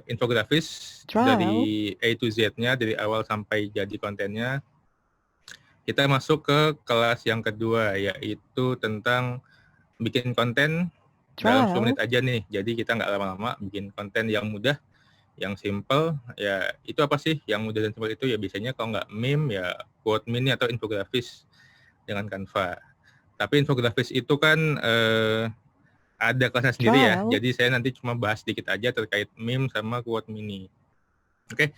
infografis dari A to Z-nya, dari awal sampai jadi kontennya. Kita masuk ke kelas yang kedua, yaitu tentang bikin konten dalam 10 menit aja nih. Jadi kita nggak lama-lama, bikin konten yang mudah, yang simple. Ya itu apa sih yang mudah dan simple itu? Ya biasanya kalau nggak meme, ya quote mini atau infografis dengan Canva. Tapi infografis itu kan ada kelasnya sendiri ya. Jadi saya nanti cuma bahas sedikit aja terkait meme sama quote mini. Oke.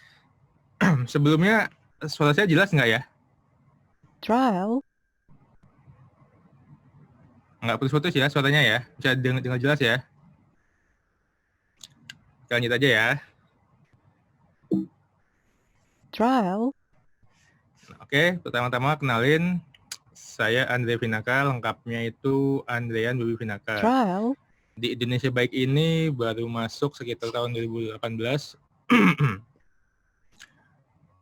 Sebelumnya suara saya jelas nggak ya? Nggak putus-putus ya suaranya ya? Bisa dengar jelas ya? Kita lanjut aja ya. Oke, pertama-tama kenalin, saya Andre Vinaka, lengkapnya itu Andrean Wiwi Vinaka. Di Indonesia Baik ini baru masuk sekitar tahun 2018.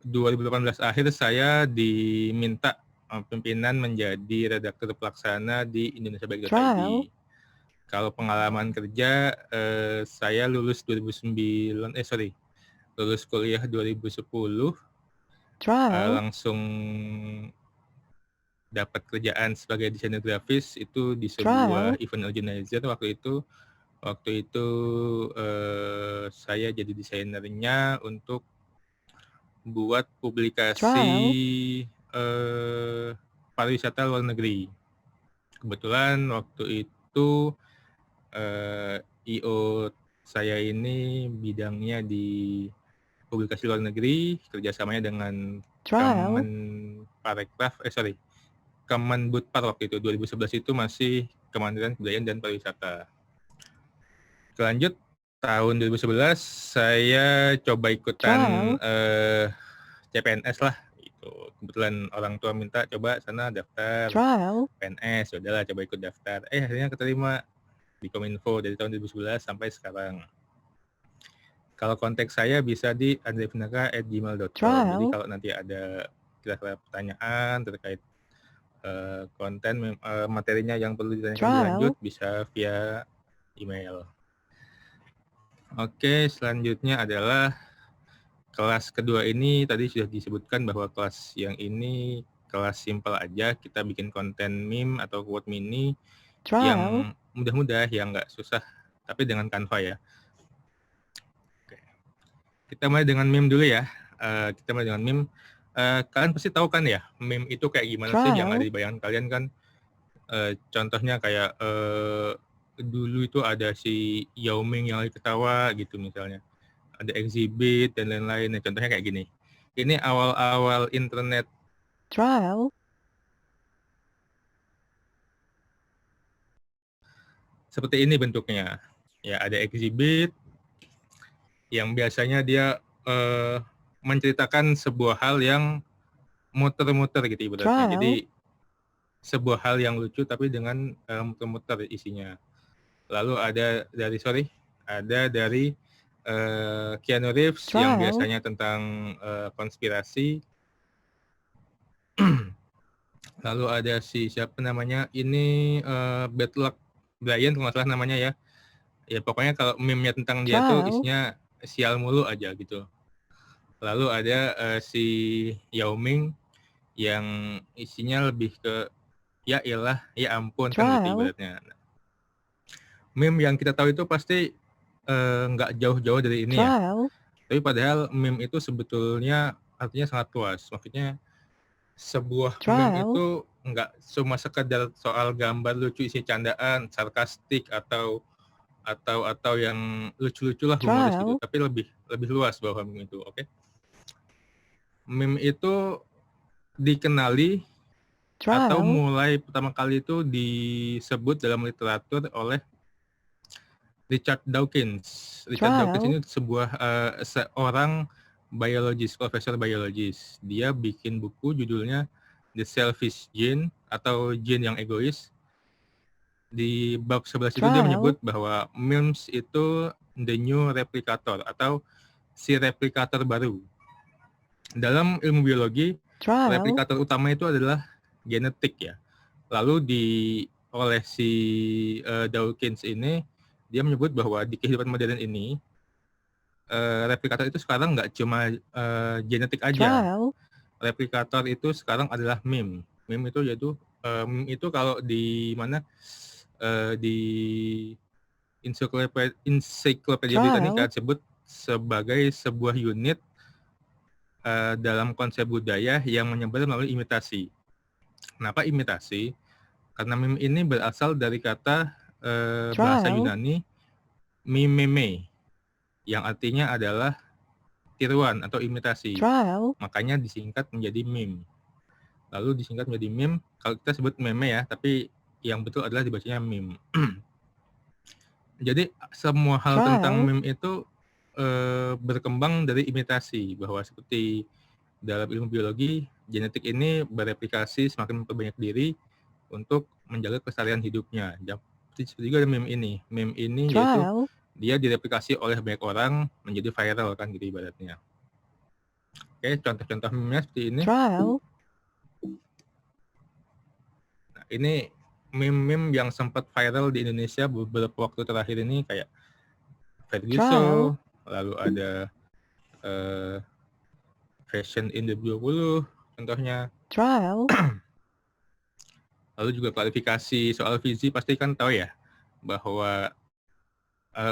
2018 akhir saya diminta pimpinan menjadi redaktur pelaksana di indonesiabaik.id. Kalau pengalaman kerja, saya lulus 2009, lulus kuliah 2010, langsung dapat kerjaan sebagai desainer grafis itu di sebuah event organizer waktu itu. Waktu itu saya jadi desainernya untuk buat publikasi pariwisata luar negeri. Kebetulan waktu itu IO saya ini bidangnya di publikasi luar negeri, kerjasamanya dengan Kemenbudpar waktu itu, 2011 itu masih Kementerian Kebudayaan dan Pariwisata. Lanjut, tahun 2011 saya coba ikutan CPNS lah. Itu kebetulan orang tua minta coba sana daftar PNS, udahlah coba ikut daftar. Akhirnya keterima di Kominfo dari tahun 2011 sampai sekarang. Kalau kontak saya bisa di andrevinaka@gmail.com. Jadi kalau nanti ada kira-kira pertanyaan terkait konten materinya yang perlu ditanyakan lebih lanjut bisa via email. Oke, selanjutnya adalah kelas kedua ini tadi sudah disebutkan bahwa kelas yang ini kelas simple aja, kita bikin konten meme atau quote mini yang mudah-mudah, yang nggak susah, tapi dengan Canva ya. Oke. Kita mulai dengan meme dulu ya. Kalian pasti tahu kan ya, meme itu kayak gimana sih yang ada di bayangan kalian kan. Contohnya kayak dulu itu ada si Yao Ming yang lagi ketawa gitu misalnya. Ada exhibit dan lain-lain. Nah, contohnya kayak gini. Ini awal-awal internet. Seperti ini bentuknya. Ya, ada exhibit yang biasanya dia menceritakan sebuah hal yang muter-muter gitu ibaratnya. Jadi sebuah hal yang lucu tapi dengan muter-muter isinya. Lalu ada dari Keanu Reeves yang biasanya tentang konspirasi. Lalu ada siapa namanya, ini Bad Luck Brian kalau nggak salah namanya ya. Ya pokoknya kalau meme-nya tentang dia tuh isinya sial mulu aja gitu. Lalu ada si Yao Ming yang isinya lebih ke ya iyalah, ya ampun kan gitu ibaratnya. Meme yang kita tahu itu pasti nggak jauh-jauh dari ini ya. Tapi padahal meme itu sebetulnya artinya sangat luas. Maksudnya sebuah meme itu nggak cuma sekedar soal gambar lucu isi candaan, sarkastik atau yang lucu-lucu lah humoris gitu, tapi lebih luas bahwa meme itu, oke? Meme itu dikenali atau mulai pertama kali itu disebut dalam literatur oleh Richard Dawkins. Richard Dawkins ini seorang biologis, profesor biologis. Dia bikin buku judulnya The Selfish Gene atau Gene yang egois. Di bab 11 itu dia menyebut bahwa memes itu the new replicator atau si replikator baru. Dalam ilmu biologi, replikator utama itu adalah genetik ya. Lalu oleh si Dawkins ini, dia menyebut bahwa di kehidupan modern ini, replikator itu sekarang nggak cuma genetik aja. Replikator itu sekarang adalah meme. Meme itu kalau di mana di Ensiklopedia Britannica disebut sebagai sebuah unit dalam konsep budaya yang menyebar melalui imitasi. Kenapa imitasi? Karena meme ini berasal dari kata bahasa Yunani mimeme, yang artinya adalah tiruan atau imitasi. Makanya disingkat menjadi meme. Lalu disingkat menjadi meme, kalau kita sebut meme ya, tapi yang betul adalah dibacanya meme. Jadi semua hal tentang meme itu berkembang dari imitasi, bahwa seperti dalam ilmu biologi, genetik ini bereplikasi semakin memperbanyak diri untuk menjaga kelestarian hidupnya. Seperti juga meme ini. Meme ini yaitu dia direplikasi oleh banyak orang menjadi viral kan gitu ibaratnya. Oke, contoh-contoh meme-nya seperti ini. Nah, ini meme-meme yang sempat viral di Indonesia beberapa waktu terakhir ini kayak Ferguson, lalu ada Fashion in the 20 contohnya. Lalu juga klarifikasi soal visi, pasti kan tahu ya bahwa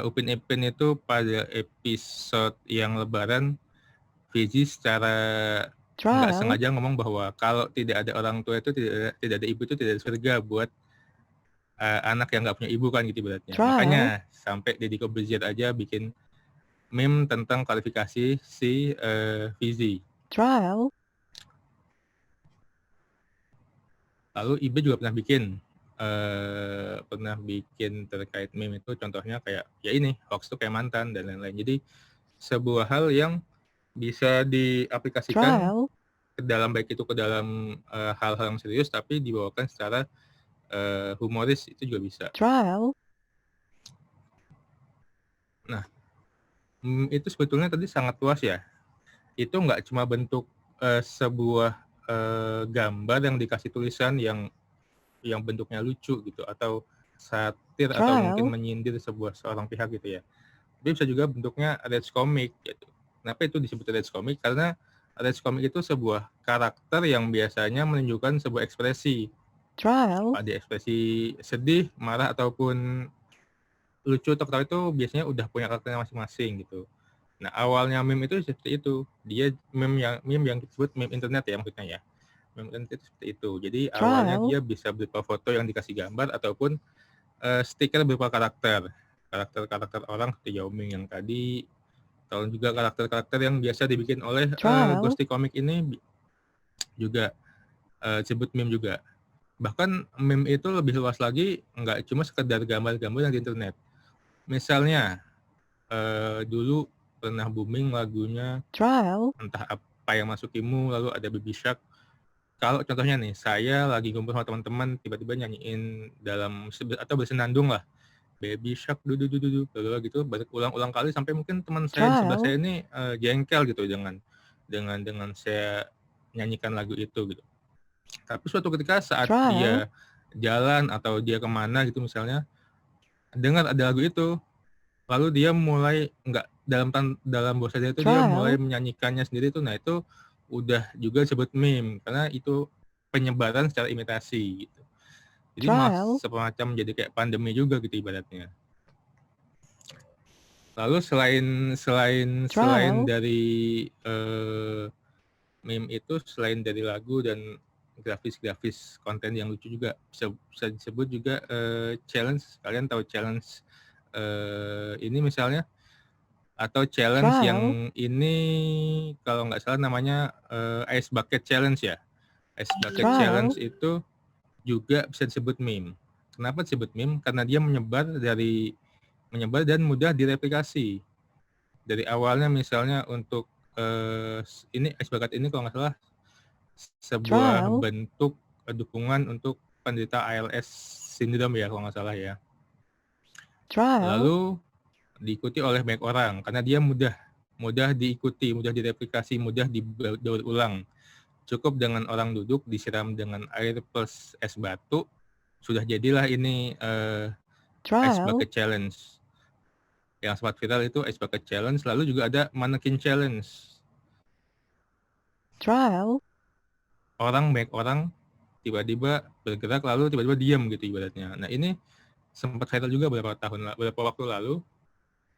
Upin Ipin itu pada episode yang lebaran, visi secara nggak sengaja ngomong bahwa kalau tidak ada orang tua itu tidak ada ibu itu tidak ada surga buat anak yang nggak punya ibu kan gitu beratnya. Makanya sampai Deddy Corbuzier aja bikin meme tentang klarifikasi si Fizi. Lalu IB juga pernah bikin terkait meme itu, contohnya kayak ya ini, hoax itu kayak mantan dan lain-lain. Jadi sebuah hal yang bisa diaplikasikan ke dalam, baik itu ke dalam hal-hal yang serius tapi dibawakan secara humoris, itu juga bisa. Nah, itu sebetulnya tadi sangat luas ya. Itu nggak cuma bentuk sebuah gambar yang dikasih tulisan yang bentuknya lucu gitu, atau satir atau mungkin menyindir seorang pihak gitu ya. Tapi bisa juga bentuknya rage comic gitu. Kenapa itu disebut rage comic? Karena rage comic itu sebuah karakter yang biasanya menunjukkan sebuah ekspresi. Ada ekspresi sedih, marah, ataupun lucu atau ketawa, itu biasanya udah punya karakternya masing-masing gitu. Nah, awalnya meme itu seperti itu. Dia meme yang disebut meme internet ya maksudnya ya. Meme internet itu seperti itu. Jadi awalnya dia bisa berupa foto yang dikasih gambar ataupun stiker berupa karakter orang seperti Yao Ming yang tadi, atau juga karakter-karakter yang biasa dibikin oleh Ghosty Comic ini juga disebut meme juga. Bahkan meme itu lebih luas lagi, nggak cuma sekedar gambar-gambar yang di internet. Misalnya dulu pernah booming lagunya Entah Apa Yang Masukimu, lalu ada Baby Shark. Kalau contohnya nih, saya lagi kumpul sama teman-teman, tiba-tiba nyanyiin atau bersenandung lah, Baby Shark dudu gitu, berulang-ulang kali sampai mungkin teman saya di sebelah saya ini jengkel gitu dengan saya nyanyikan lagu itu gitu. Tapi suatu ketika saat dia jalan atau dia kemana gitu misalnya, dengar ada lagu itu, lalu dia mulai nggak dalam bahasa dia itu dia mulai menyanyikannya sendiri tuh. Nah, itu udah juga disebut meme karena itu penyebaran secara imitasi gitu. Jadi semacam jadi kayak pandemi juga gitu ibaratnya. Lalu selain dari meme itu, selain dari lagu dan grafis konten yang lucu juga bisa disebut juga challenge. Kalian tahu challenge ini misalnya, atau challenge yang ini kalau nggak salah namanya Ice Bucket Challenge ya. Ice Bucket Challenge itu juga bisa disebut meme. Kenapa disebut meme? Karena dia menyebar dan mudah direplikasi. Dari awalnya misalnya untuk ini Ice Bucket ini kalau nggak salah sebuah bentuk dukungan untuk penderita ALS syndrome ya kalau nggak salah ya. Lalu diikuti oleh banyak orang karena dia mudah diikuti, mudah direplikasi, mudah didaur ulang. Cukup dengan orang duduk disiram dengan air plus es batu, sudah jadilah ini Ice Bucket Challenge. Yang sempat viral itu Ice Bucket Challenge, lalu juga ada Mannequin Challenge. Trial. Banyak orang tiba-tiba bergerak lalu tiba-tiba diam gitu ibaratnya. Nah ini sempat viral juga beberapa waktu lalu,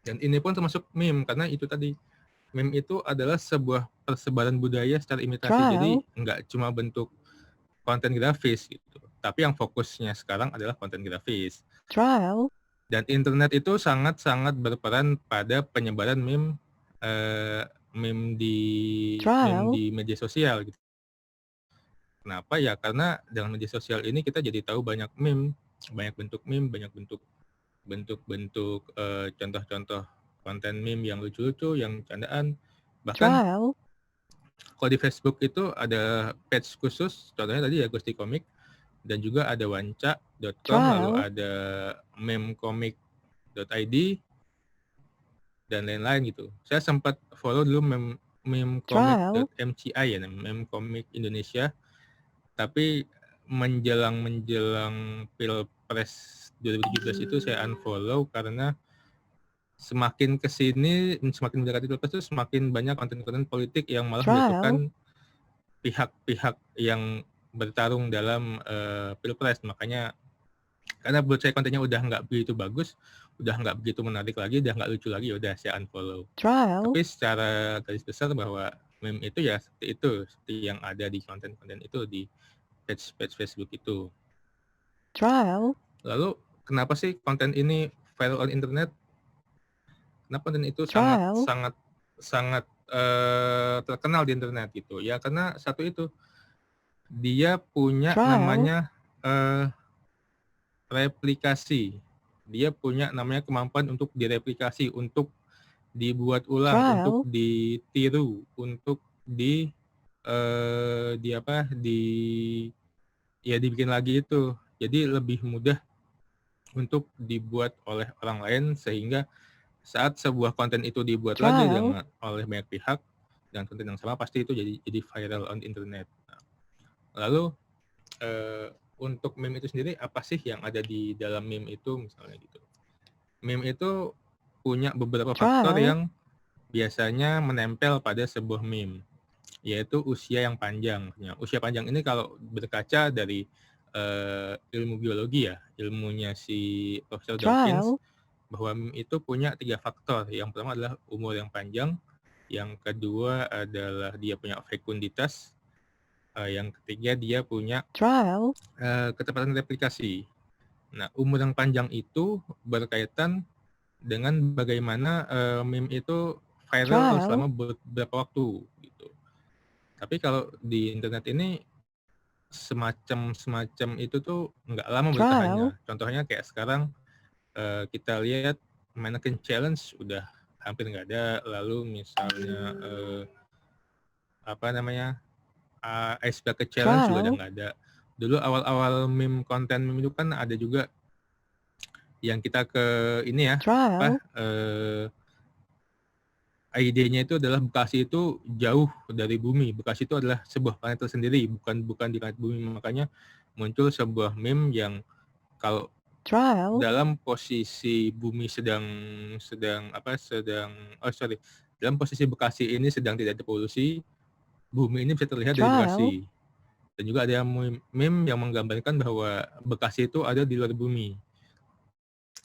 dan ini pun termasuk meme karena itu tadi, meme itu adalah sebuah persebaran budaya secara imitasi. Jadi nggak cuma bentuk konten grafis gitu, tapi yang fokusnya sekarang adalah konten grafis. Trial. Dan internet itu sangat-sangat berperan pada penyebaran meme di media sosial gitu. Kenapa ya? Karena dengan media sosial ini kita jadi tahu banyak meme, banyak bentuk meme, banyak bentuk-bentuk contoh-contoh konten meme yang lucu-lucu, yang candaan. Bahkan kalau di Facebook itu ada page khusus, contohnya tadi ya Gusti Komik, dan juga ada wanca.com, lalu ada memecomic.id, dan lain-lain gitu. Saya sempat follow dulu memecomic.mci ya, memecomic Indonesia, tapi menjelang Pilpres 2017 itu saya unfollow karena semakin kesini, semakin mendekati Pilpres itu semakin banyak konten-konten politik yang malah menjatuhkan pihak-pihak yang bertarung dalam Pilpres. Makanya karena buat saya kontennya udah nggak begitu bagus, udah nggak begitu menarik lagi, udah nggak lucu lagi, udah saya unfollow. Tapi secara garis besar bahwa meme itu ya seperti yang ada di konten-konten itu di page Facebook itu. Lalu kenapa sih konten ini viral on internet? Kenapa konten itu sangat terkenal di internet gitu? Ya karena satu itu, dia punya namanya replikasi. Dia punya namanya kemampuan untuk direplikasi, untuk dibuat ulang, untuk ditiru, untuk dibikin lagi itu. Jadi lebih mudah untuk dibuat oleh orang lain, sehingga saat sebuah konten itu dibuat lagi oleh banyak pihak dan konten yang sama, pasti itu jadi viral on internet. Lalu untuk meme itu sendiri, apa sih yang ada di dalam meme itu misalnya gitu. Meme itu punya beberapa faktor yang biasanya menempel pada sebuah meme, yaitu usia yang panjang. Ya, usia panjang ini kalau berkaca dari ilmu biologi ya, ilmunya si Profesor Dawkins, bahwa meme itu punya 3 faktor. Yang pertama adalah umur yang panjang, yang kedua adalah dia punya fekunditas, yang ketiga dia punya kecepatan replikasi. Nah, umur yang panjang itu berkaitan dengan bagaimana meme itu viral selama beberapa waktu gitu. Tapi kalau di internet ini semacam itu tuh nggak lama bertahannya. Contohnya kayak sekarang kita lihat Mannequin Challenge udah hampir nggak ada. Lalu misalnya Ice Bucket Challenge juga udah nggak ada. Dulu awal-awal konten meme itu kan ada juga yang kita ke ini ya, idenya itu adalah Bekasi itu jauh dari bumi. Bekasi itu adalah sebuah planet tersendiri, bukan di planet bumi. Makanya muncul sebuah meme yang kalau dalam posisi bumi dalam posisi Bekasi ini sedang tidak ada polusi, bumi ini bisa terlihat dari Bekasi. Dan juga ada meme yang menggambarkan bahwa Bekasi itu ada di luar bumi.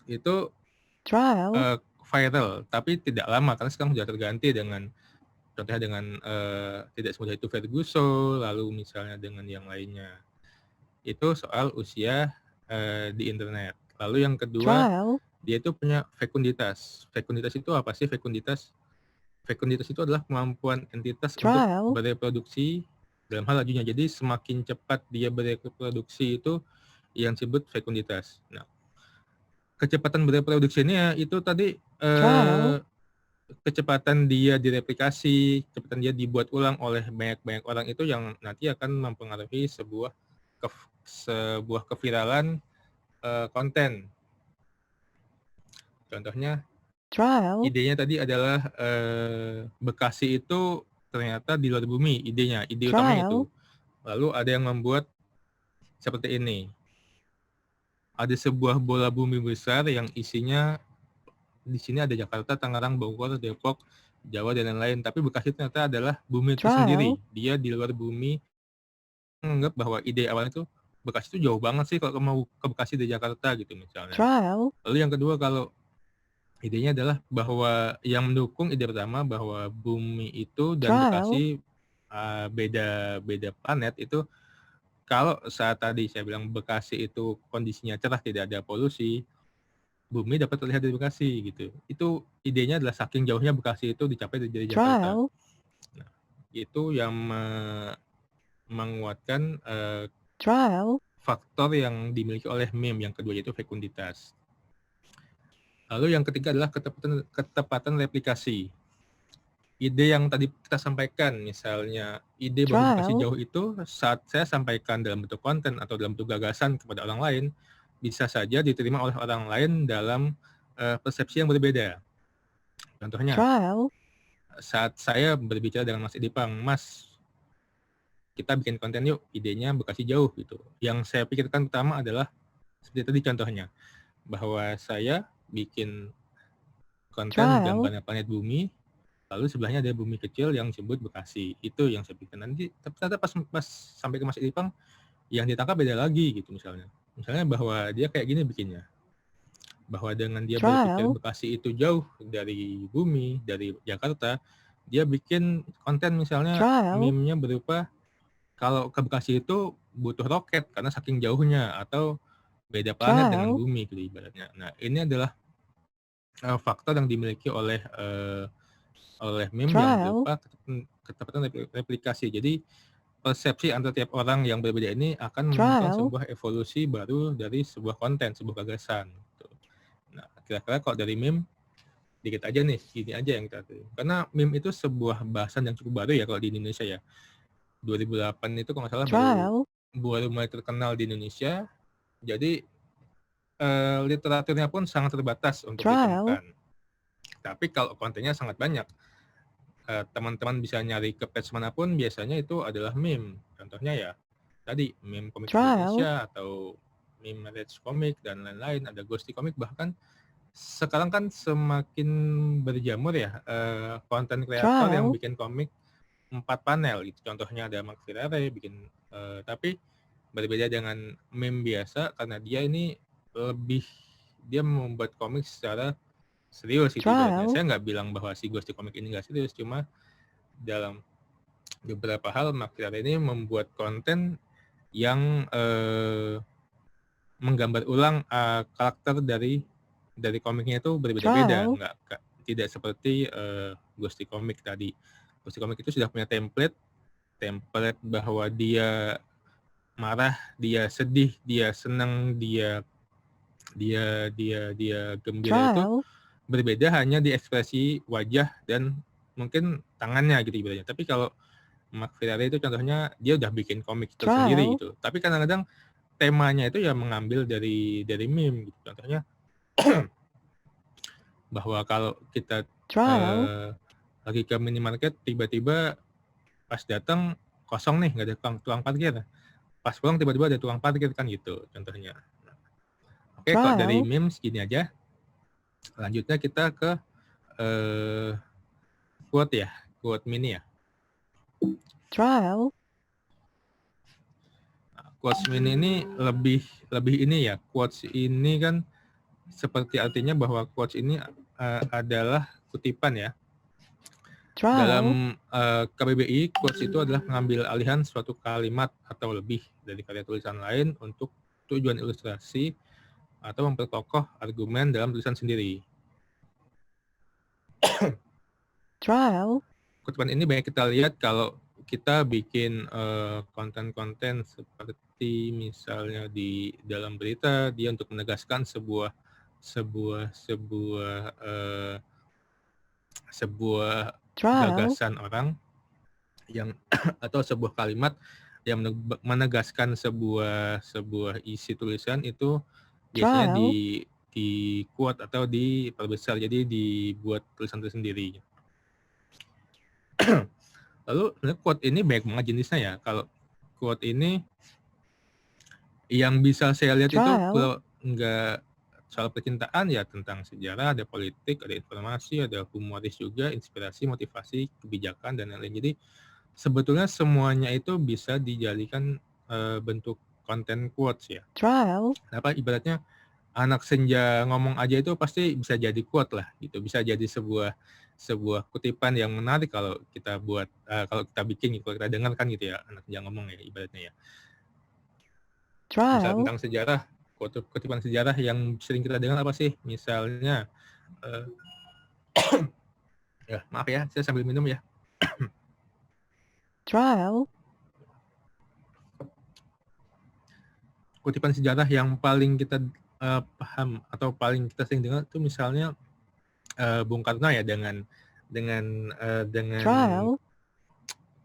Itu viral, tapi tidak lama karena sekarang sudah terganti dengan contohnya dengan tidak semudah itu Ferguson, lalu misalnya dengan yang lainnya. Itu soal usia di internet. Lalu yang kedua, dia itu punya fekunditas. Fekunditas itu apa sih fekunditas? Fekunditas itu adalah kemampuan entitas untuk bereproduksi dalam hal lajunya. Jadi semakin cepat dia bereproduksi itu yang disebut fekunditas. Nah, kecepatan bereproduksi ini ya itu tadi kecepatan dia direplikasi, kecepatan dia dibuat ulang oleh banyak orang itu yang nanti akan mempengaruhi sebuah keviralan konten. Contohnya, idenya tadi adalah Bekasi itu ternyata di luar bumi, ide utamanya itu. Lalu ada yang membuat seperti ini. Ada sebuah bola bumi besar yang isinya di sini ada Jakarta, Tangerang, Bogor, Depok, Jawa, dan lain-lain. Tapi Bekasi ternyata adalah bumi itu sendiri. Dia di luar bumi, menganggap bahwa ide awalnya tuh Bekasi itu jauh banget sih kalau mau ke Bekasi dari Jakarta gitu misalnya. Lalu yang kedua, kalau idenya adalah bahwa yang mendukung ide pertama bahwa bumi itu dan Bekasi beda planet itu, kalau saat tadi saya bilang Bekasi itu kondisinya cerah, tidak ada polusi, bumi dapat terlihat dari Bekasi gitu. Itu idenya adalah saking jauhnya Bekasi itu dicapai dari Jakarta. Nah, itu yang menguatkan faktor yang dimiliki oleh meme. Yang kedua yaitu fekunditas. Lalu yang ketiga adalah ketepatan replikasi. Ide yang tadi kita sampaikan, misalnya ide bahwa Bekasi jauh itu, saat saya sampaikan dalam bentuk konten atau dalam bentuk gagasan kepada orang lain, bisa saja diterima oleh orang lain dalam persepsi yang berbeda. Contohnya, saat saya berbicara dengan Mas Idipang, Mas, kita bikin konten yuk, idenya Bekasi jauh gitu. Yang saya pikirkan pertama adalah, seperti tadi contohnya, bahwa saya bikin konten gambar planet bumi, lalu sebelahnya ada bumi kecil yang disebut Bekasi. Itu yang saya pikir. Nanti ternyata pas sampai ke Mas Idipang, yang ditangkap beda lagi gitu misalnya. Misalnya bahwa dia kayak gini bikinnya. Bahwa dengan dia berpikir Bekasi itu jauh dari bumi, dari Jakarta, dia bikin konten misalnya meme-nya berupa kalau ke Bekasi itu butuh roket karena saking jauhnya, atau beda planet dengan bumi gitu ibaratnya. Nah, ini adalah faktor yang dimiliki oleh meme yang berupa ketepatan replikasi. Jadi persepsi antara tiap orang yang berbeda ini akan menemukan sebuah evolusi baru dari sebuah konten, sebuah gagasan. Gitu. Nah, kira-kira kalau dari meme, dikit aja nih, gini aja yang kita tahu. Karena meme itu sebuah bahasan yang cukup baru ya kalau di Indonesia ya. 2008 itu kalau nggak salah baru mulai terkenal di Indonesia. Jadi literaturnya pun sangat terbatas untuk ditemukan. Tapi kalau kontennya sangat banyak, teman-teman bisa nyari ke page manapun, biasanya itu adalah meme. Contohnya ya tadi meme komik Indonesia atau meme Reds Comic dan lain-lain, ada Ghosty Comic. Bahkan sekarang kan semakin berjamur ya konten kreator yang bikin komik 4 panel gitu. Contohnya ada Mark Firare bikin, tapi berbeda dengan meme biasa karena dia ini dia membuat komik secara serius gitu ibaratnya. Saya nggak bilang bahwa si Ghosty Comic ini nggak serius, cuma dalam beberapa hal Mark Firare ini membuat konten yang menggambar ulang karakter dari komiknya itu berbeda-beda, tidak seperti Ghosty Comic tadi. Ghosty Comic itu sudah punya template bahwa dia marah, dia sedih, dia senang, dia gembira itu berbeda hanya di ekspresi wajah dan mungkin tangannya gitu ibaratnya. Tapi kalau Mark Firare itu contohnya dia udah bikin komik tersendiri gitu. Tapi kadang-kadang temanya itu ya mengambil dari meme gitu. Contohnya bahwa kalau kita lagi ke minimarket, tiba-tiba pas datang kosong nih, nggak ada tukang parkir. Pas pulang tiba-tiba ada tukang parkir kan gitu contohnya. Oke, kalau dari meme segini aja. Selanjutnya kita ke quote ya, quote mini ya. Quotes mini ini lebih ini ya. Quotes ini kan seperti artinya bahwa quotes ini adalah kutipan ya. Dalam KBBI, quotes itu adalah mengambil alihan suatu kalimat atau lebih dari karya tulisan lain untuk tujuan ilustrasi atau memperkokoh argumen dalam tulisan sendiri. Kutipan ini banyak kita lihat kalau kita bikin konten-konten seperti misalnya di dalam berita, dia untuk menegaskan sebuah gagasan orang yang atau sebuah kalimat yang menegaskan sebuah isi tulisan itu biasanya di quote atau diperbesar, jadi dibuat tulisan tersendiri. Lalu quote ini banyak banget jenisnya ya. Kalau quote ini yang bisa saya lihat itu kalau nggak soal percintaan ya tentang sejarah, ada politik, ada informasi, ada humoris juga, inspirasi, motivasi, kebijakan, dan lain-lain. Jadi sebetulnya semuanya itu bisa dijadikan bentuk konten quotes ya. Kenapa? Ibaratnya anak senja ngomong aja itu pasti bisa jadi quote lah gitu, bisa jadi sebuah kutipan yang menarik kalau kita buat, kalau kita bikin gitu, kalau kita dengarkan gitu ya, anak senja ngomong ya ibaratnya ya. Misal tentang sejarah, kutipan sejarah yang sering kita dengar apa sih? Misalnya, ya maaf ya, saya sambil minum ya. Kutipan sejarah yang paling kita paham atau paling kita sering dengar itu misalnya Bung Karno ya dengan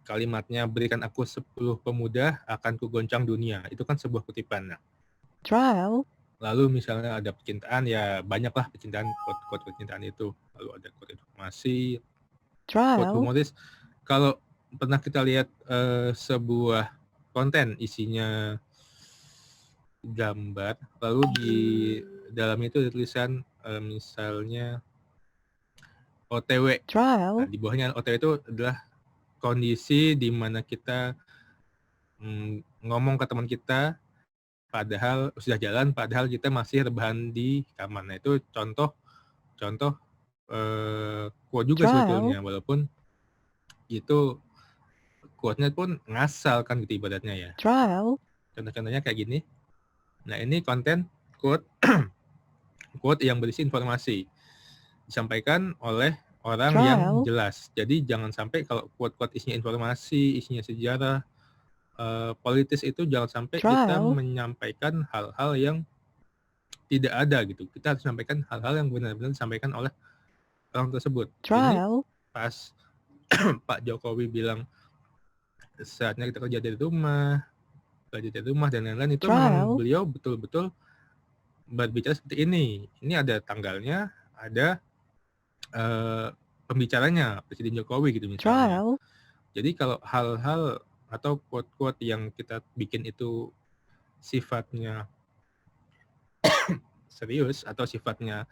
kalimatnya berikan aku 10 pemuda akan kugoncang dunia. Itu kan sebuah kutipan. Nah, lalu misalnya ada percintaan ya banyaklah percintaan, quote percintaan itu. Lalu ada quote informasi, quote humoris. Kalau pernah kita lihat sebuah konten isinya gambar, lalu di dalamnya itu ada tulisan misalnya OTW. Nah, di bawahnya OTW itu adalah kondisi di mana kita ngomong ke teman kita padahal sudah jalan, padahal kita masih rebahan di kamar. Nah, itu contoh quote juga sebetulnya, walaupun itu quote-nya pun ngasal kan gitu ibaratnya ya. Contoh-contohnya kayak gini. Nah, ini konten quote quote yang berisi informasi. Disampaikan oleh orang yang jelas. Jadi jangan sampai kalau quote-quote isinya informasi, isinya sejarah, politis itu jangan sampai kita menyampaikan hal-hal yang tidak ada gitu. Kita harus sampaikan hal-hal yang benar-benar disampaikan oleh orang tersebut. Ini pas Pak Jokowi bilang saatnya kita kerja dari rumah, dan lain-lain, itu memang beliau betul-betul berbicara seperti ini. Ini ada tanggalnya, ada pembicaranya Presiden Jokowi gitu misalnya. Jadi kalau hal-hal atau quote-quote yang kita bikin itu sifatnya serius atau sifatnya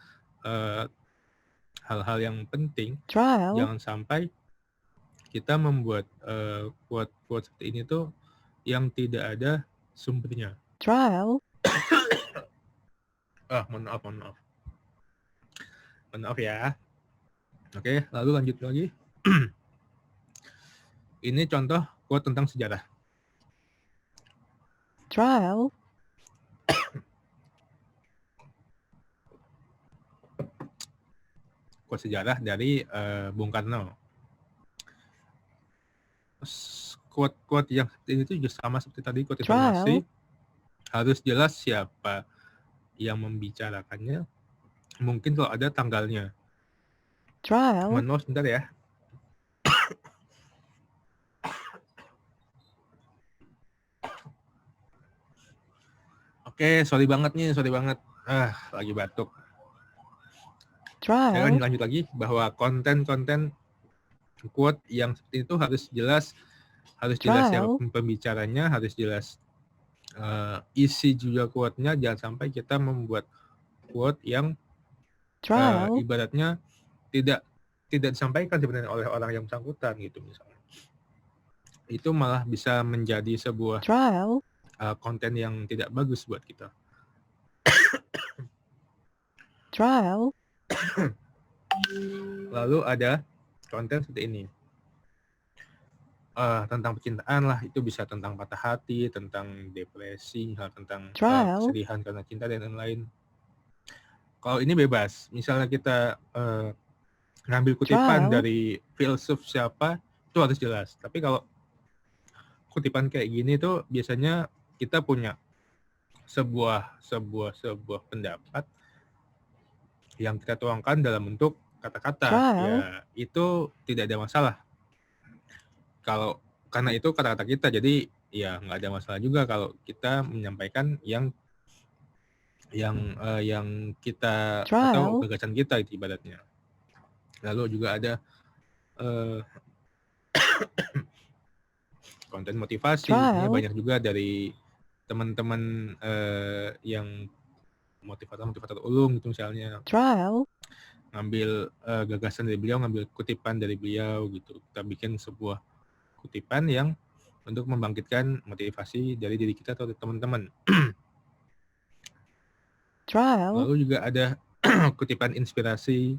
hal-hal yang penting, jangan sampai kita membuat quote-quote seperti ini tuh yang tidak ada sumbernya. Mohon maaf ya. Oke, lalu lanjut lagi. Ini contoh quote tentang sejarah. Quote sejarah dari Bung Karno. Quote yang ini tuh juga sama seperti tadi quote informasi. Harus jelas siapa yang membicarakannya. Mungkin kalau ada tanggalnya. Mohon maaf sebentar ya. Oke, sorry banget. Lagi batuk. Saya lanjut lagi bahwa konten-konten quote yang seperti itu harus jelas siapa pembicaranya, harus jelas isi juga quote-nya, jangan sampai kita membuat quote yang ibaratnya tidak disampaikan sebenarnya oleh orang yang bersangkutan gitu misalnya. Itu malah bisa menjadi sebuah konten yang tidak bagus buat kita. Lalu ada konten seperti ini. Tentang percintaan lah, itu bisa tentang patah hati, tentang depresi, tentang kesedihan karena cinta dan lain-lain. Kalau ini bebas, misalnya kita ngambil kutipan dari filsuf siapa, itu harus jelas. Tapi kalau kutipan kayak gini tuh biasanya kita punya sebuah pendapat yang kita tuangkan dalam bentuk kata-kata. Ya, itu tidak ada masalah. Karena itu kata-kata kita, jadi ya nggak ada masalah juga kalau kita menyampaikan yang kita atau gagasan kita itu ibaratnya. Lalu juga ada konten motivasi, ini banyak juga dari teman-teman yang motivator ulung gitu misalnya. Ngambil gagasan dari beliau, ngambil kutipan dari beliau gitu. Kita bikin sebuah kutipan yang untuk membangkitkan motivasi dari diri kita atau teman-teman. Lalu juga ada kutipan inspirasi.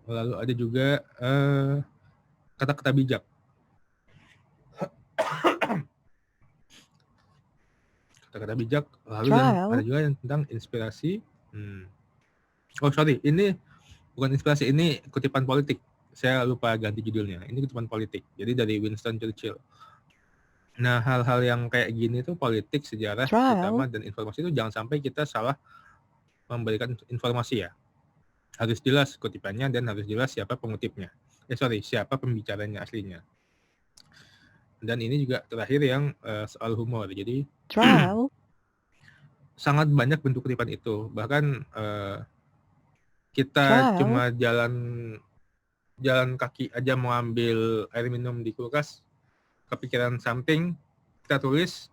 Lalu ada juga kata-kata bijak. Kata-kata bijak. Lalu dan ada juga yang tentang inspirasi. Oh sorry, ini bukan inspirasi, ini kutipan politik. Saya lupa ganti judulnya. Ini kutipan politik. Jadi dari Winston Churchill. Nah, hal-hal yang kayak gini tuh politik, sejarah, terutama dan informasi itu jangan sampai kita salah memberikan informasi ya. Harus jelas kutipannya dan harus jelas siapa pengutipnya. Siapa pembicaranya aslinya. Dan ini juga terakhir yang soal humor. Jadi sangat banyak bentuk kutipan itu. Bahkan kita cuma jalan kaki aja mau ambil air minum di kulkas, kepikiran something, kita tulis,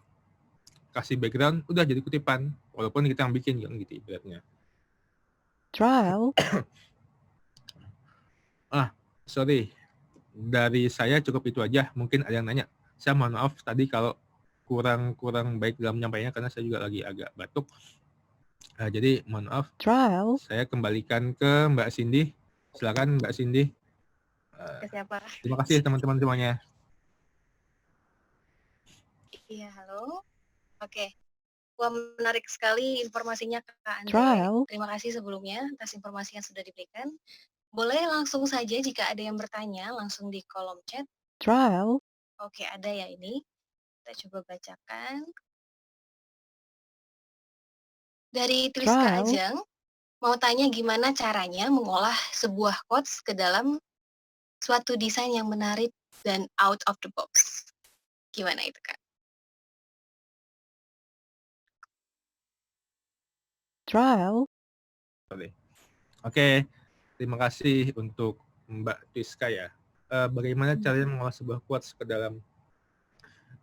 kasih background, udah jadi kutipan. Walaupun kita yang bikin kan gitu ibaratnya. Sorry. Dari saya cukup itu aja. Mungkin ada yang nanya. Saya mohon maaf tadi kalau kurang baik dalam menyampaikannya karena saya juga lagi agak batuk. Jadi mohon maaf. Saya kembalikan ke Mbak Cindy. Silakan Mbak Cindy. Terima kasih teman-teman semuanya. Iya, halo. Oke. Wah, menarik sekali informasinya Kak Andre. Terima kasih sebelumnya atas informasi yang sudah diberikan. Boleh langsung saja jika ada yang bertanya langsung di kolom chat. Oke, ada ya ini. Kita coba bacakan. Dari Triska Ajeng, mau tanya gimana caranya mengolah sebuah quotes ke dalam suatu desain yang menarik dan out of the box. Gimana itu, Kak? Oke, terima kasih untuk Mbak Triska ya. Bagaimana caranya mengolah sebuah quotes ke dalam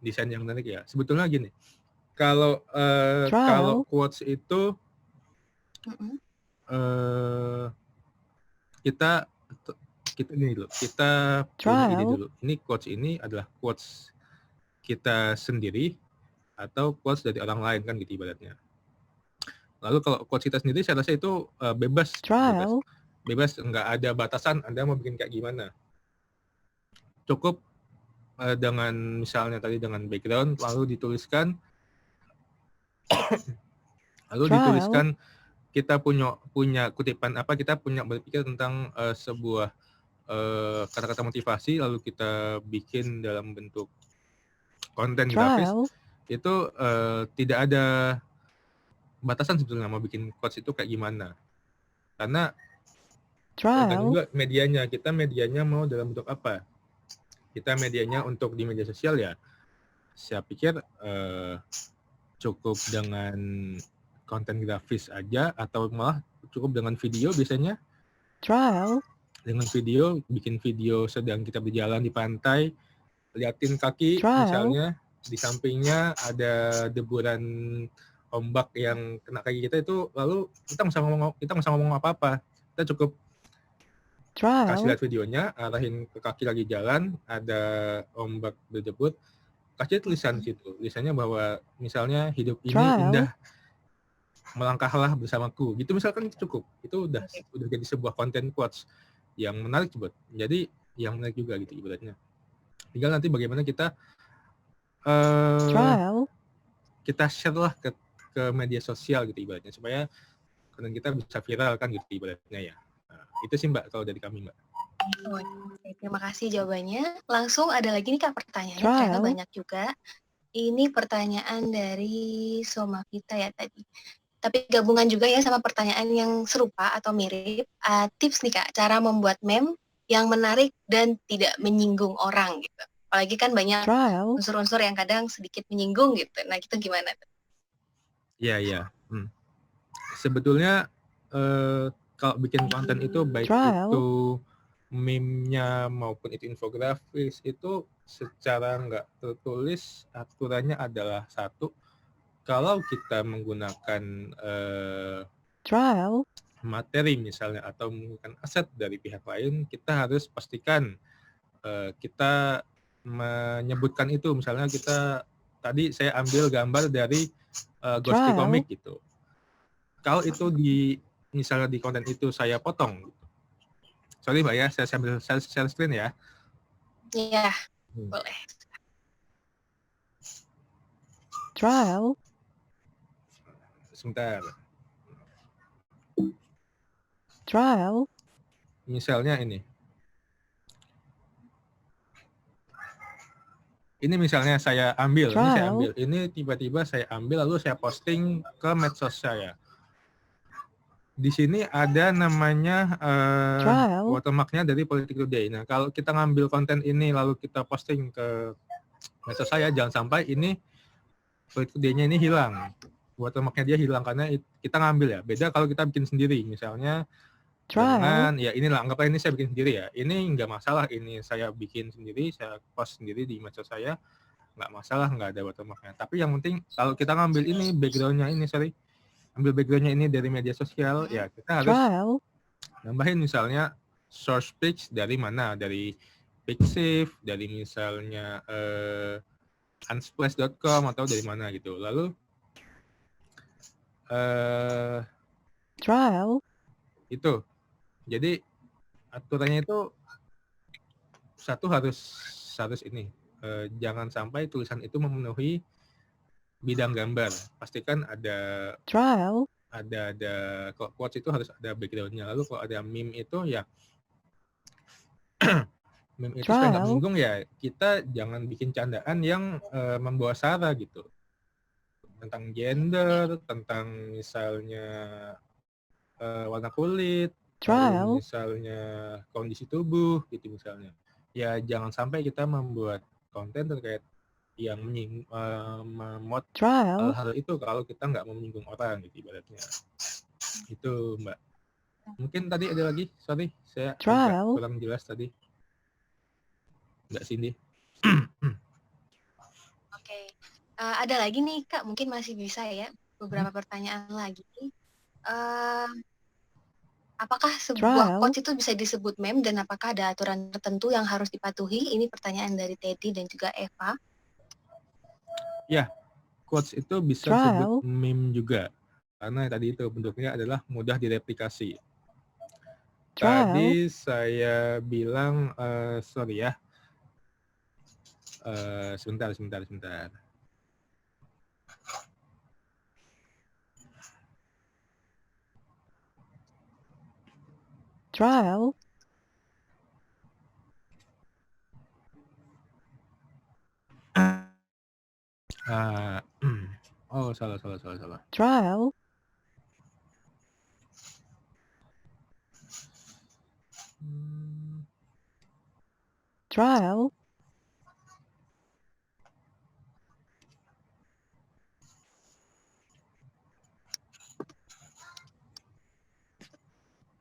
desain yang menarik ya? Sebetulnya gini, kalau quotes itu kita ini dulu, kita punya ide dulu. Ini quotes ini adalah quotes kita sendiri atau quotes dari orang lain kan gitu ibaratnya. Lalu kalau quotes kita sendiri saya rasa itu bebas, nggak ada batasan Anda mau bikin kayak gimana. Cukup dengan misalnya tadi dengan background lalu dituliskan kita punya kutipan apa, kita punya berpikir tentang sebuah kata-kata motivasi lalu kita bikin dalam bentuk konten grafis. Itu tidak ada batasan sebetulnya mau bikin quotes itu kayak gimana. Karena tergantung juga medianya. Kita medianya mau dalam bentuk apa. Kita medianya untuk di media sosial ya. Saya pikir cukup dengan konten grafis aja atau malah cukup dengan video biasanya. Dengan video, bikin video sedang kita berjalan di pantai, liatin kaki misalnya, di sampingnya ada deburan ombak yang kena kaki kita itu, lalu kita nggak usah ngomong apa-apa. Kita cukup kasih lihat videonya, arahin ke kaki lagi jalan, ada ombak berdebur, kasih tulisan situ. Tulisannya bahwa misalnya hidup ini indah, melangkahlah bersamaku. Gitu misalkan itu cukup. Itu udah jadi sebuah konten quotes yang menarik buat. Jadi yang menarik juga gitu ibaratnya. Tinggal nanti bagaimana kita kita share lah ke media sosial gitu ibaratnya supaya konten kita bisa viral kan gitu ibaratnya ya. Itu sih Mbak kalau dari kami Mbak. Terima kasih jawabannya. Langsung ada lagi nih Kak pertanyaannya, ternyata banyak juga. Ini pertanyaan dari Somavita ya tadi. Tapi gabungan juga ya sama pertanyaan yang serupa atau mirip. Tips nih Kak, cara membuat meme yang menarik dan tidak menyinggung orang gitu. Apalagi kan banyak unsur-unsur yang kadang sedikit menyinggung gitu. Nah itu gimana? Iya. Sebetulnya kalau bikin konten itu baik itu meme-nya maupun itu infografis itu secara nggak tertulis aturannya adalah satu, kalau kita menggunakan materi misalnya atau menggunakan aset dari pihak lain, kita harus pastikan kita menyebutkan itu. Misalnya tadi saya ambil gambar dari Ghosty Comic gitu. Kalau itu misalnya di konten itu saya potong. Sorry Mbak ya, saya sambil share screen ya. Iya, boleh. Sebentar. Trial. Misalnya ini. Ini misalnya saya ambil, ini tiba-tiba saya ambil lalu saya posting ke medsos saya. Di sini ada namanya watermarknya dari Politik Today. Nah, kalau kita ngambil konten ini lalu kita posting ke medsos saya, jangan sampai ini Politik Today-nya ini hilang. Watermarknya dia hilang karena kita ngambil ya. Beda kalau kita bikin sendiri, misalnya dengan ya inilah, anggaplah ini saya bikin sendiri ya. Ini nggak masalah, ini saya bikin sendiri, saya post sendiri di medsos saya, nggak masalah, nggak ada watermarknya. Tapi yang penting kalau kita ngambil ini background-nya ini, ambil background-nya ini dari media sosial, ya kita harus nambahin misalnya source page dari mana, dari Pixiv, dari misalnya unsplash.com atau dari mana gitu. Lalu itu. Jadi aturannya itu satu harus ini, jangan sampai tulisan itu memenuhi bidang gambar. Pastikan ada quotes itu harus ada background-nya. Lalu kalau ada meme itu ya meme itu supaya nggak menyinggung ya, kita jangan bikin candaan yang membawa sara gitu. Tentang gender, tentang misalnya warna kulit, misalnya kondisi tubuh gitu misalnya. Ya jangan sampai kita membuat konten terkait yang memot hal itu kalau kita nggak mau menyinggung orang gitu ibaratnya. Itu Mbak. Mungkin tadi ada lagi, sorry saya agak kurang jelas tadi. Mbak Cindy. Oke. Ada lagi nih Kak, mungkin masih bisa ya beberapa pertanyaan lagi. Apakah sebuah quotes itu bisa disebut meme dan apakah ada aturan tertentu yang harus dipatuhi? Ini pertanyaan dari Teddy dan juga Eva. Ya, quotes itu bisa disebut meme juga. Karena tadi itu bentuknya adalah mudah direplikasi. Tadi saya bilang, sorry ya. Sebentar. Oh, salah.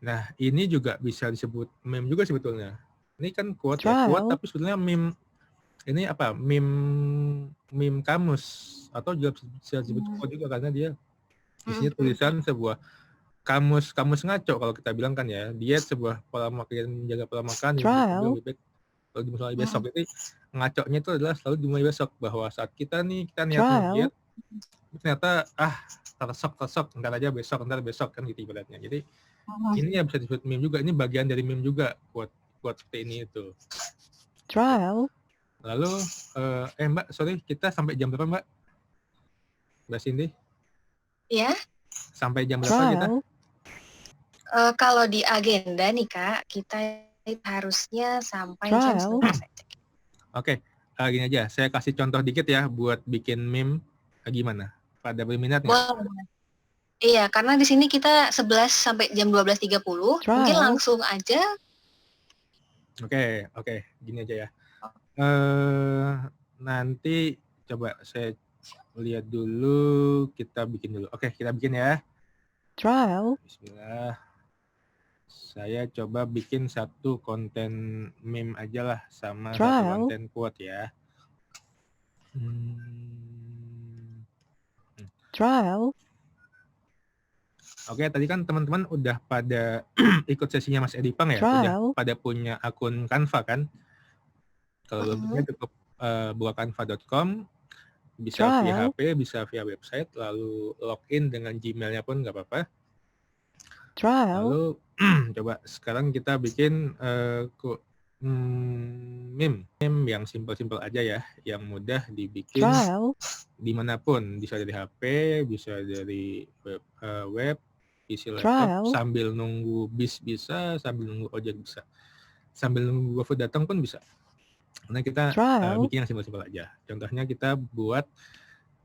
Nah, ini juga bisa disebut meme juga sebetulnya. Ini kan quote ya, quote tapi sebetulnya meme. Ini apa? Meme kamus atau juga bisa disebut quote juga karena dia isinya tulisan sebuah kamus ngaco kalau kita bilang kan ya. Diet sebuah pola makan, menjaga pola makan lebih baik kalau dimulai besok. Jadi ngaconya itu adalah selalu dimulai besok, bahwa saat kita niat diet ternyata tersok ntar aja besok kan gitu ibaratnya. Jadi ini ya bisa disebut meme juga, ini bagian dari meme juga quote seperti ini itu. Lalu Mbak, sorry, kita sampai jam berapa Mbak Cindy? Ya. Sampai jam berapa kita? Kalau di agenda nih Kak, kita harusnya sampai jam 11. Oke, gini aja, saya kasih contoh dikit ya buat bikin meme. Gimana? Pada berminat nggak? Iya, karena di sini kita 11 sampai jam 12.30. Mungkin langsung aja. Oke, gini aja ya. Nanti coba saya lihat dulu, kita bikin dulu. Oke, kita bikin ya. Bismillah. Saya coba bikin satu konten meme aja lah sama satu konten quote ya. Trial. Oke, tadi kan teman-teman udah pada ikut sesinya Mas Edipang ya? Trial. Udah pada punya akun Canva kan? Kalau loginnya cukup buka canva.com, bisa via Trial. HP, bisa via website, lalu login dengan Gmail-nya pun nggak apa-apa. Trial. Lalu coba sekarang kita bikin meme yang simpel-simpel aja ya, yang mudah dibikin Trial. dimanapun, bisa dari HP, bisa dari web, isi laptop, Trial. sambil nunggu bis bisa, sambil nunggu ojek bisa, sambil nunggu GoFood datang pun bisa. Karena kita Trial. bikin yang simpel-simpel aja. Contohnya kita buat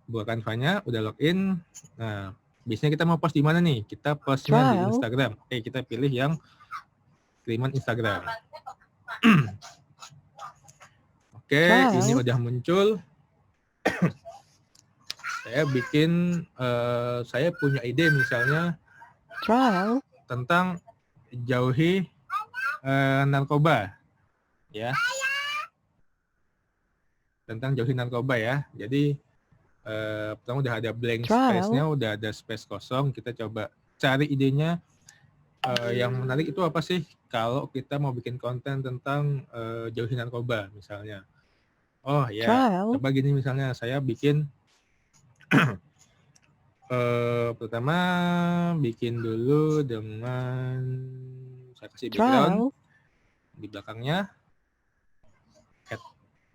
Canva-nya, udah login. Nah, biasanya kita mau post di mana nih? Kita postnya di Trial. Instagram. Oke, kita pilih yang kiriman Instagram. Oke, Trial. ini udah muncul. Saya bikin, saya punya ide misalnya Trial. tentang jauhi narkoba, ya. Tentang jauhi narkoba ya. Jadi pertama udah ada blank space-nya, udah ada space kosong. Kita coba cari idenya. Yang menarik itu apa sih? Kalau kita mau bikin konten tentang jauhi narkoba misalnya. Oh ya, coba gini misalnya saya bikin pertama bikin dulu dengan saya kasih background di belakangnya,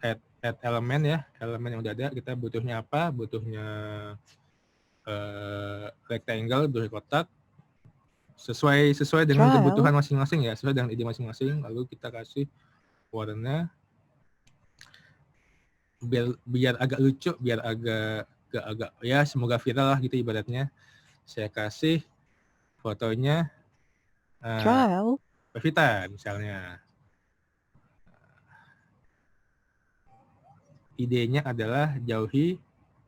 add elemen ya, elemen yang udah ada. Kita butuhnya apa? Butuhnya rectangle, butuh kotak, sesuai dengan kebutuhan masing-masing ya, sesuai dengan ide masing-masing. Lalu kita kasih warna biar agak lucu, biar agak ya semoga viral lah gitu ibaratnya. Saya kasih fotonya Pevita misalnya. Idenya adalah jauhi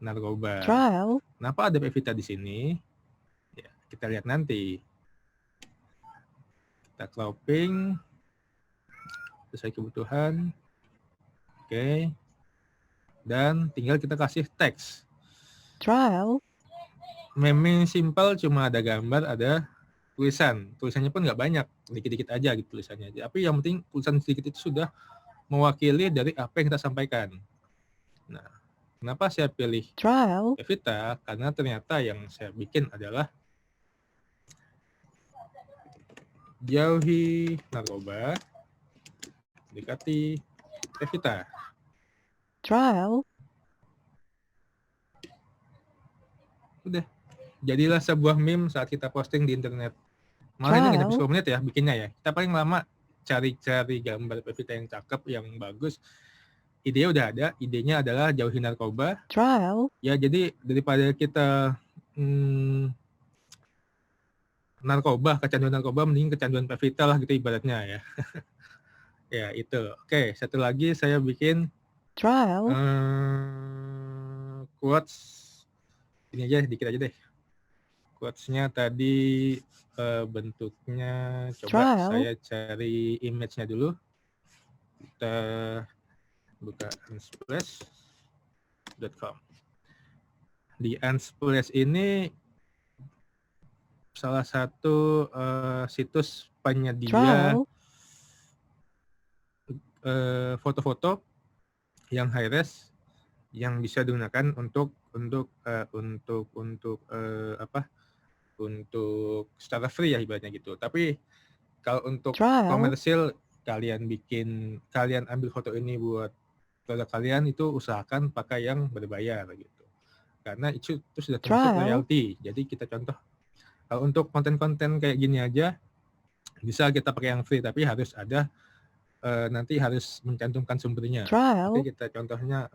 narkoba. Kenapa ada Pevita di sini? Ya, kita lihat nanti. Kita cropping sesuai kebutuhan. Oke. Dan tinggal kita kasih teks. Meme simple, cuma ada gambar, ada tulisan. Tulisannya pun nggak banyak, dikit-dikit aja gitu tulisannya. Tapi yang penting tulisan sedikit itu sudah mewakili dari apa yang kita sampaikan. Nah, kenapa saya pilih Pevita? Karena ternyata yang saya bikin adalah jauhi narkoba, dekati Pevita. Udah. Jadilah sebuah meme saat kita posting di internet. Malah ini nggak nyampe 10 menit ya bikinnya ya. Kita paling lama cari-cari gambar Pevita yang cakep, yang bagus. Idenya udah ada, idenya adalah jauhi narkoba. Ya jadi daripada kita narkoba, kecanduan narkoba, mending kecanduan Pevita lah gitu ibaratnya ya. Ya itu. Oke, satu lagi saya bikin quotes. Ini aja, dikit aja deh. Quotes-nya tadi bentuknya, coba saya cari image-nya dulu. Kita buka unsplash.com. Di Unsplash ini salah satu situs penyedia foto-foto yang high res yang bisa digunakan untuk secara free ya ibaratnya gitu. Tapi kalau untuk komersil, kalian ambil foto ini buat produk kalian, itu usahakan pakai yang berbayar gitu. Karena itu sudah termasuk royalty. Jadi kita contoh, kalau untuk konten-konten kayak gini aja bisa kita pakai yang free, tapi harus ada nanti harus mencantumkan sumbernya. Oke, kita contohnya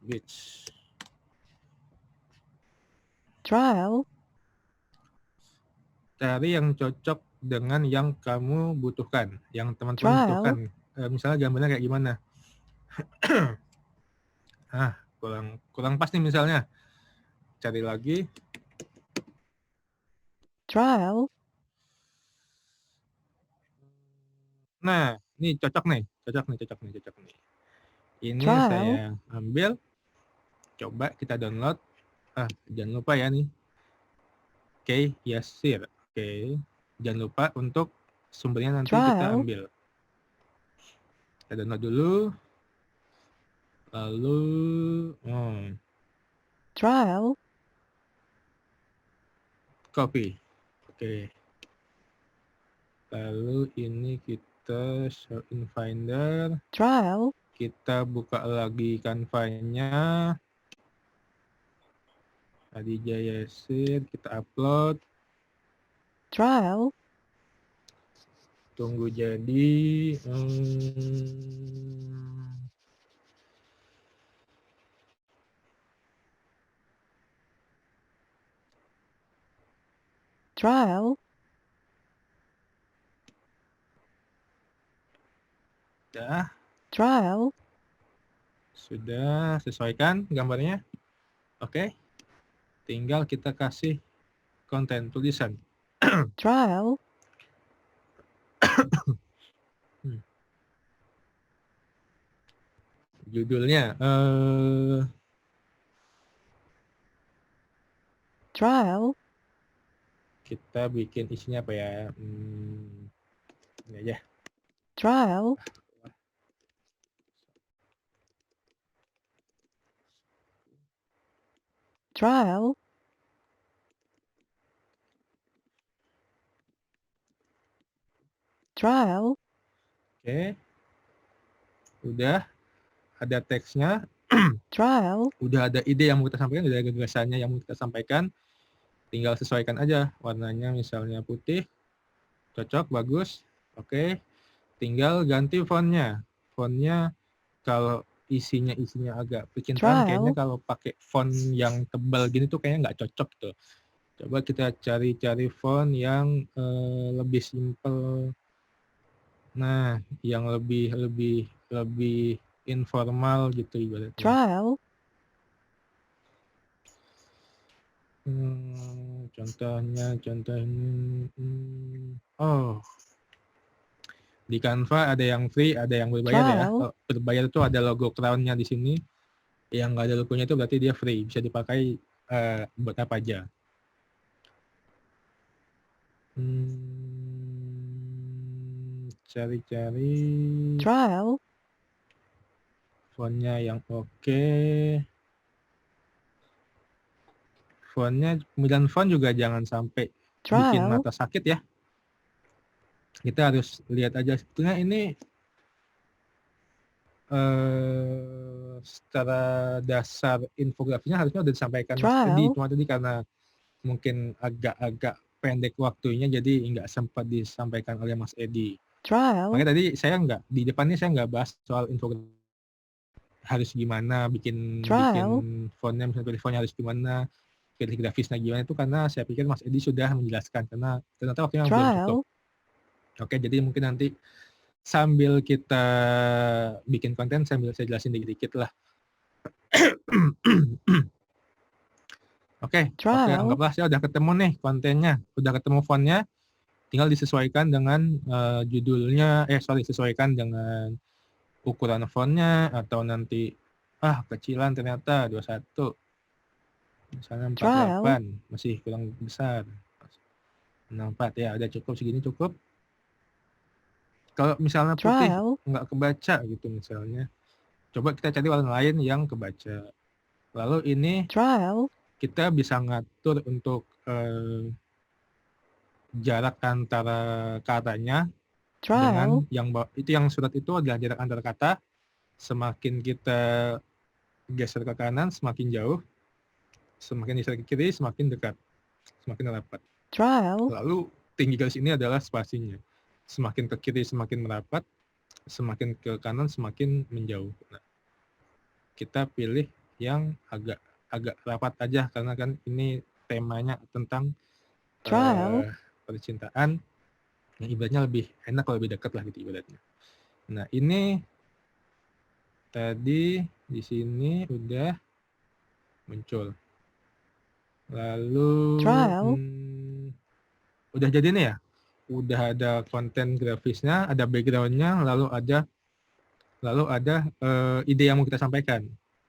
beach. Cari yang cocok dengan yang kamu butuhkan, yang teman-teman butuhkan. Misalnya gambarnya kayak gimana? Kurang pas nih misalnya. Cari lagi. Nah, ini cocok nih. Ini saya ambil. Coba kita download. Jangan lupa ya nih. Oke, Yasir. Oke. Jangan lupa untuk sumbernya nanti kita Trial. ambil. Kita download dulu. Lalu Trial. copy. Oke. Lalu ini kita show in Finder. Trial. Kita buka lagi Canva-nya. Aditya Yasir, kita upload. Trial. Tunggu jadi. Trial. Sudah. Trial. Sudah sesuaikan gambarnya. Oke. Tinggal kita kasih konten tulisan. Trial. Judulnya Trial. kita bikin isinya apa ya? Ini aja. Trial. Trial. Trial. Oke. Udah ada teksnya. Trial. Udah ada ide yang mau kita sampaikan, udah ada gagasannya yang mau kita sampaikan. Tinggal sesuaikan aja warnanya, misalnya putih. Cocok, bagus. Oke. Tinggal ganti fontnya. Fontnya kalau isinya agak pecintaan, kayaknya kalau pakai font yang tebal gini tuh kayaknya nggak cocok tuh. Coba kita cari-cari font yang lebih simple. Nah, yang lebih informal gitu ibaratnya. Trial. Contohnya. Di Canva ada yang free, ada yang berbayar ya. Kalau berbayar itu ada logo crown-nya di sini. Yang nggak ada logonya itu berarti dia free, bisa dipakai buat apa aja. Cari-cari Trial. fontnya yang oke. Fontnya, pemilihan font juga jangan sampai bikin mata sakit ya. Kita harus lihat aja sebetulnya ini secara dasar infografinya harusnya udah disampaikan Mas Edi, cuma tadi karena mungkin agak pendek waktunya jadi nggak sempat disampaikan oleh Mas Edi. Makanya tadi saya di depannya saya nggak bahas soal infografi harus gimana, bikin fontnya, misalnya pilih fontnya harus gimana, pilih grafisnya gimana, itu karena saya pikir Mas Edi sudah menjelaskan karena ternyata waktunya belum cukup. Oke, jadi mungkin nanti sambil kita bikin konten, sambil saya jelasin dikit-dikit lah. Oke, anggaplah saya udah ketemu nih kontennya, udah ketemu fontnya, tinggal disesuaikan dengan judulnya, sesuaikan dengan ukuran fontnya, atau nanti, kecilan ternyata 21, misalnya 48, masih kurang besar, 64 ya, udah cukup, segini cukup. Kalau misalnya putih nggak kebaca gitu misalnya, coba kita cari warna lain yang kebaca. Lalu ini kita bisa ngatur untuk jarak antara katanya dengan yang surat itu adalah jarak antara kata. Semakin kita geser ke kanan semakin jauh, semakin geser ke kiri semakin dekat, semakin rapat. Lalu tinggi garis ini adalah spasinya. Semakin ke kiri semakin merapat, semakin ke kanan semakin menjauh. Nah, kita pilih yang agak rapat aja karena kan ini temanya tentang percintaan, yang ibaratnya lebih enak kalau lebih dekat lah gitu ibaratnya. Nah, ini tadi di sini udah muncul. Lalu udah jadi nih ya. Udah ada konten grafisnya, ada background-nya, lalu ada ide yang mau kita sampaikan.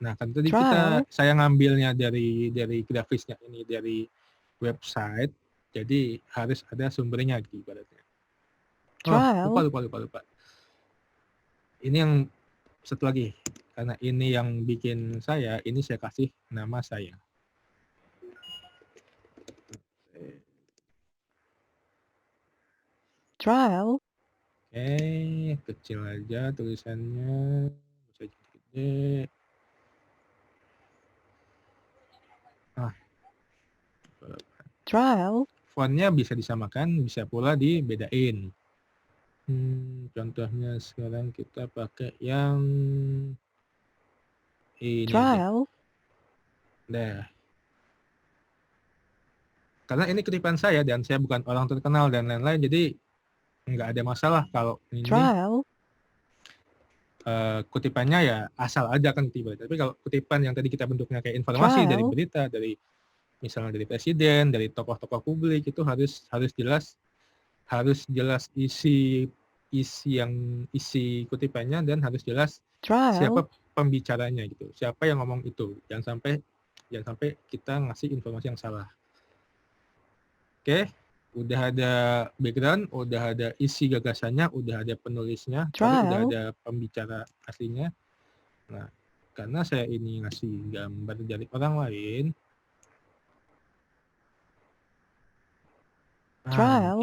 Nah, kan tadi Trial. saya ngambilnya dari grafisnya ini dari website, jadi harus ada sumbernya gitu ibaratnya. Oh, Trial. lupa. Ini yang satu lagi, karena ini yang bikin saya, ini saya kasih nama saya. Trial. Oke, kecil aja tulisannya, bisa gede. Trial. Fontnya bisa disamakan, bisa pula dibedain. Contohnya sekarang kita pakai yang ini aja. Trial. Dah. Karena ini kutipan saya dan saya bukan orang terkenal dan lain-lain, jadi nggak ada masalah kalau ini Trial. kutipannya ya asal aja kan kutipan. Tapi kalau kutipan yang tadi kita bentuknya kayak informasi dari Trial. berita, dari misalnya dari presiden, dari tokoh-tokoh publik, itu harus jelas isi kutipannya dan harus jelas Trial. siapa pembicaranya gitu, siapa yang ngomong itu. Jangan sampai kita ngasih informasi yang salah. Oke, udah ada background, udah ada isi gagasannya, udah ada penulisnya, udah ada pembicara aslinya. Nah, karena saya ini ngasih gambar dari orang lain,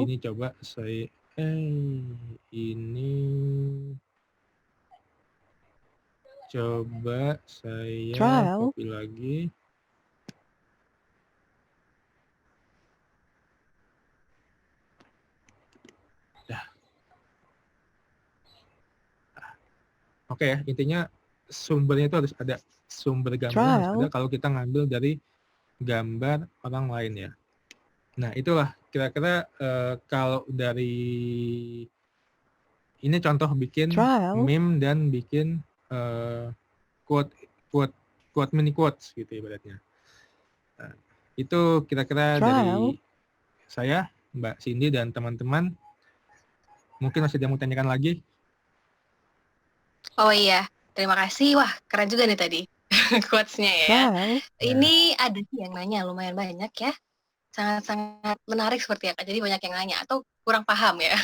ini coba saya ini coba saya copy lagi. Oke ya, intinya sumbernya itu harus ada, sumber gambarnya harus ada kalau kita ngambil dari gambar orang lain ya. Nah, itulah kira-kira kalau dari ini contoh bikin meme dan bikin quote mini quotes gitu ibaratnya. Nah, itu kira-kira dari saya, Mbak Cindy dan teman-teman. Mungkin masih ada yang mau tanyakan lagi? Oh iya, terima kasih. Wah, keren juga nih tadi quotes-nya ya. Ini ada sih yang nanya lumayan banyak ya. Sangat-sangat menarik seperti ya, Kak. Jadi banyak yang nanya atau kurang paham ya.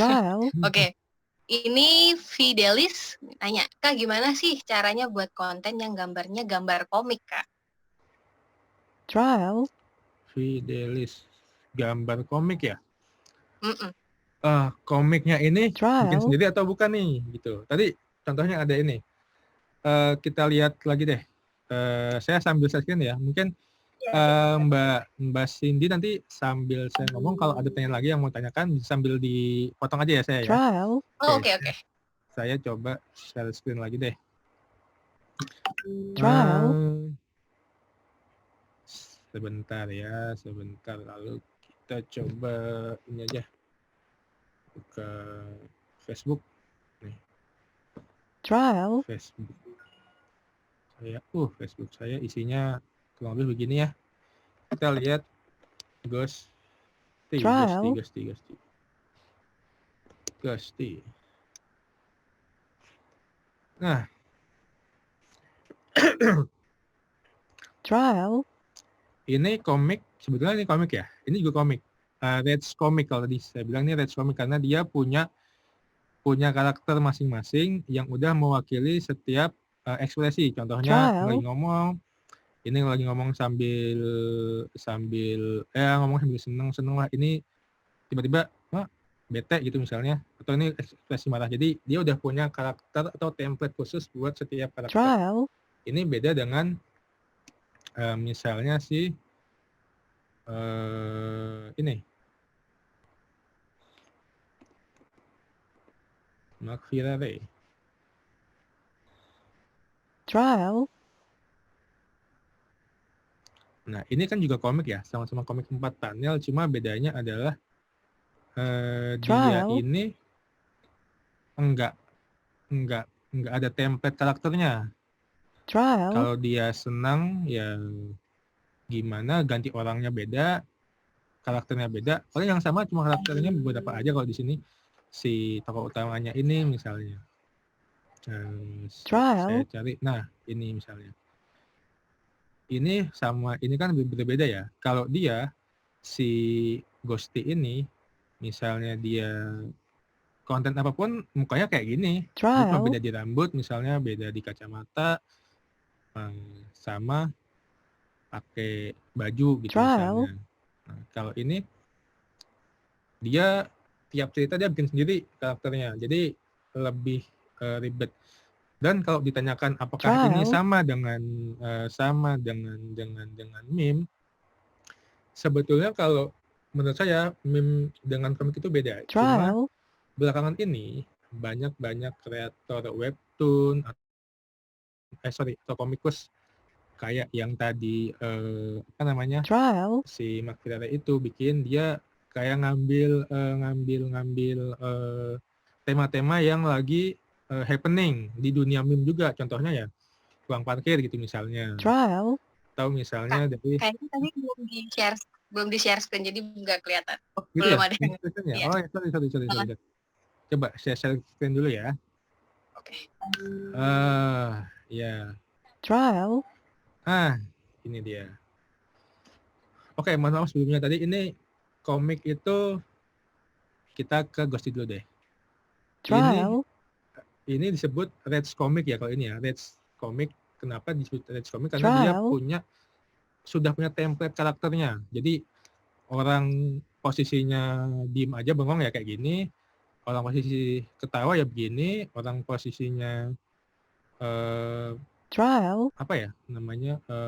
Oke. Ini Fidelis nanya, Kak gimana sih caranya buat konten yang gambarnya gambar komik, Kak? Fidelis, gambar komik ya? Komiknya ini bikin sendiri atau bukan nih? Gitu. Tadi contohnya ada ini. Kita lihat lagi deh. Saya sambil share screen ya. Mungkin Mbak Cindy nanti sambil saya ngomong, kalau ada tanya lagi yang mau tanyakan sambil dipotong aja ya saya ya. Oke. Saya coba share screen lagi deh. Sebentar ya, sebentar. Lalu kita coba ini aja. Buka Facebook. Nih. Facebook. Facebook saya isinya kurang lebih begini ya. Kita lihat Ghosty. Nah. Ini komik, sebetulnya ini komik ya. Ini juga komik. Reds Comic kalau tadi saya bilang ini Reds Comic karena dia punya karakter masing-masing yang udah mewakili setiap ekspresi. Contohnya lagi ngomong, ini lagi ngomong sambil ngomong sambil seneng lah. Ini tiba-tiba bete gitu misalnya, atau ini ekspresi marah. Jadi dia udah punya karakter atau template khusus buat setiap karakter. Ini beda dengan misalnya si ini Mark Firare. Nah, ini kan juga komik ya, sama-sama komik 4 panel, cuma bedanya adalah dia ini enggak ada template karakternya. Kalau dia senang ya gimana, ganti orangnya beda, karakternya beda. Paling yang sama cuma karakternya beberapa aja kalau di sini si tokoh utamanya ini misalnya. Saya cari, nah ini misalnya. ini sama ini kan berbeda ya. Kalau dia si Ghosty ini misalnya dia konten apapun mukanya kayak gini. Dia cuma Trial. beda di rambut, misalnya beda di kacamata, sama pakai baju gitu Trial. misalnya. Nah, kalau ini dia tiap cerita dia bikin sendiri karakternya. Jadi lebih ribet. Dan kalau ditanyakan apakah ini Trial. sama dengan meme, sebetulnya kalau menurut saya meme dengan komik itu beda. Cuma Trial. belakangan ini banyak kreator webtoon atau komikus kayak yang tadi Trial. si Mark Ferreira itu bikin, dia kayak ngambil tema-tema yang lagi happening di dunia meme juga. Contohnya ya tukang parkir gitu misalnya. Trial. Atau misalnya dari Kayaknya tadi belum di-share screen, jadi nggak kelihatan. oh gitu Belum ya? ada yang Ya? iya. Oh ya, sorry. Coba share screen dulu ya. Oke. Ya. Trial. Ini dia. Oke, mohon maaf sebelumnya tadi ini komik itu kita ke Ghosty dulu deh. Trial. Ini disebut Reds Comic ya kalau ini ya. Reds Comic, kenapa disebut Reds Comic? Karena dia sudah punya template karakternya. Jadi orang posisinya diem aja bengong ya kayak gini, orang posisi ketawa ya begini, orang posisinya